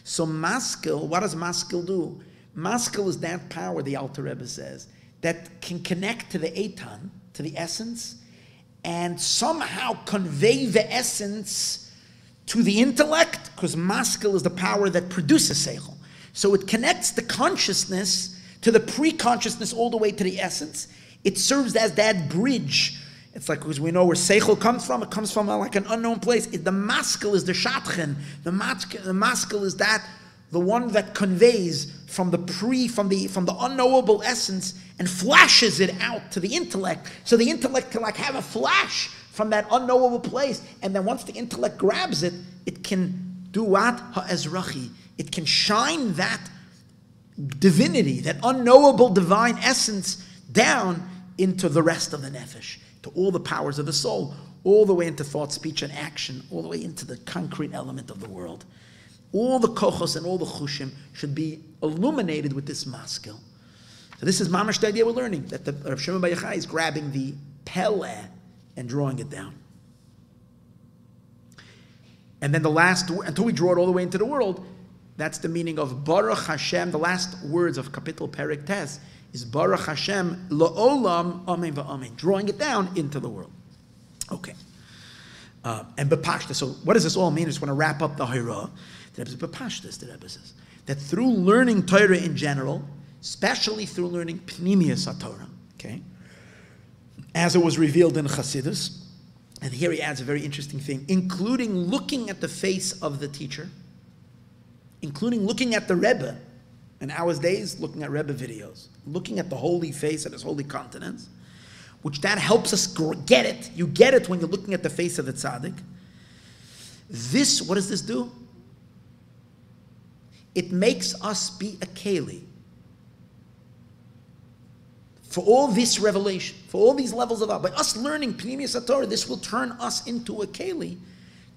So maskil, what does maskil do? Maskil is that power, the Alter Rebbe says, that can connect to the Eitan, to the essence, and somehow convey the essence to the intellect, because maskil is the power that produces seichel. So it connects the consciousness to the pre-consciousness all the way to the essence. It serves as that bridge. It's like, because we know where seichel comes from, it comes from like an unknown place. The maskil is the shatchen. The maskil is the one that conveys from the unknowable essence and flashes it out to the intellect. So the intellect can like have a flash from that unknowable place. And then once the intellect grabs it, it can do what? Ha'ezrachi. It can shine that divinity, that unknowable divine essence down into the rest of the nefesh, to all the powers of the soul, all the way into thought, speech, and action, all the way into the concrete element of the world. All the kochos and all the chushim should be illuminated with this maskil. So this is mamash the idea we're learning, that the Rav Shimon Bar Yochai is grabbing the pele and drawing it down. And then the last, until we draw it all the way into the world, that's the meaning of Baruch Hashem. The last words of Kapitel Perek Tes is Baruch Hashem La'olam Amen Va'amen, drawing it down into the world. Okay. And Bepashta. So what does this all mean? I just want to wrap up the Hira. The Rebbe says, Bepashta, the Rebbe says, that through learning Torah in general, especially through learning Pnimiyas HaTorah, okay, as it was revealed in Chassidus, and here he adds a very interesting thing, including looking at the face of the teacher, including looking at the Rebbe, in our days, looking at Rebbe videos, looking at the holy face and his holy countenance, which that helps us get it. You get it when you're looking at the face of the tzaddik. This, what does this do? It makes us be a keli. For all this revelation, for all these levels of by us learning Pnimiyas HaTorah, this will turn us into a keli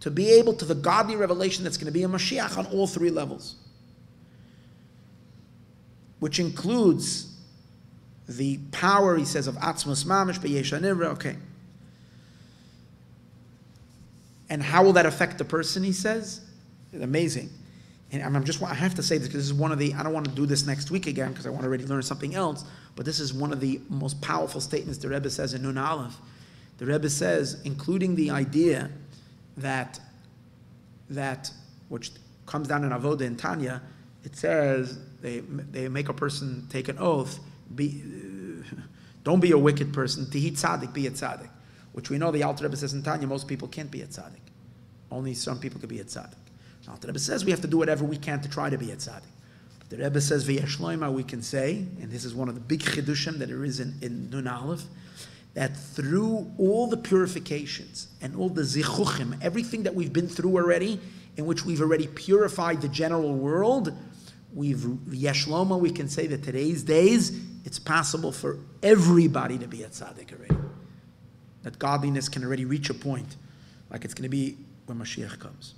to be able to the godly revelation that's going to be a Mashiach on all three levels, which includes the power, he says, of Atzmos Mamish, B'Yesh HaNivra, okay. And how will that affect the person, he says? It's amazing. And I have to say this because this is one of the, I don't want to do this next week again because I want to already learn something else, but this is one of the most powerful statements the Rebbe says in Nun Aleph. The Rebbe says, including the idea that which comes down in Avodah and Tanya, it says they make a person take an oath, don't be a wicked person, tihi tzaddik, be a tzaddik, which we know the Alter Rebbe says in Tanya, most people can't be a tzaddik. Only some people can be a tzaddik. The Alter Rebbe says we have to do whatever we can to try to be a tzaddik. But the Rebbe says, v'yesh loima, we can say, and this is one of the big chidushim that there is in Nun Aleph, that through all the purifications and all the zichuchim, everything that we've been through already, in which we've already purified the general world, yesh loma, we can say that today's days, it's possible for everybody to be a tzaddik already. That godliness can already reach a point, like it's going to be when Mashiach comes.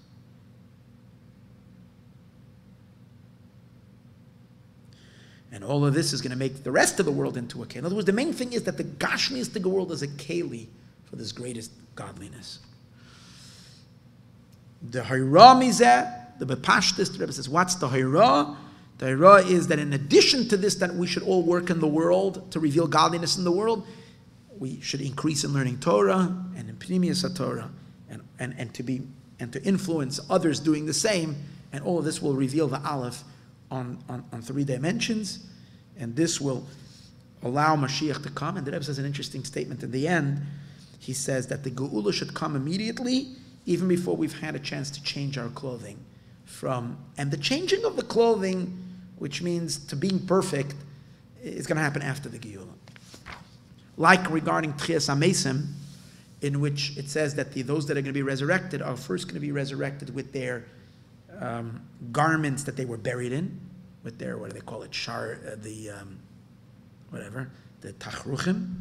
And all of this is going to make the rest of the world into a keli. In other words, the main thing is that the gashmiistic world is a keli for this greatest godliness. The hayra mizeh, the bepashtis, the Rebbe says, what's the hayra? The hayra is that in addition to this, that we should all work in the world to reveal godliness in the world, we should increase in learning Torah and in Pnimius HaTorah and to influence others doing the same. And all of this will reveal the Aleph on 3 dimensions, and this will allow Mashiach to come. And the Rebbe says an interesting statement in the end. He says that the Geula should come immediately, even before we've had a chance to change our clothing. And the changing of the clothing, which means to being perfect, is going to happen after the Geula. Like regarding Tchias HaMesim, in which it says that those that are going to be resurrected are first going to be resurrected with their garments that they were buried in, with their, what do they call it, the tachruchim,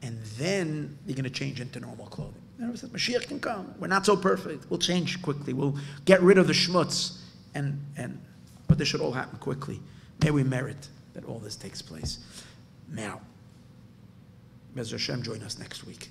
and then they're going to change into normal clothing. And says, Mashiach can come. We're not so perfect. We'll change quickly. We'll get rid of the schmutz, but this should all happen quickly. May we merit that all this takes place. Now, Be'ez Hashem, join us next week.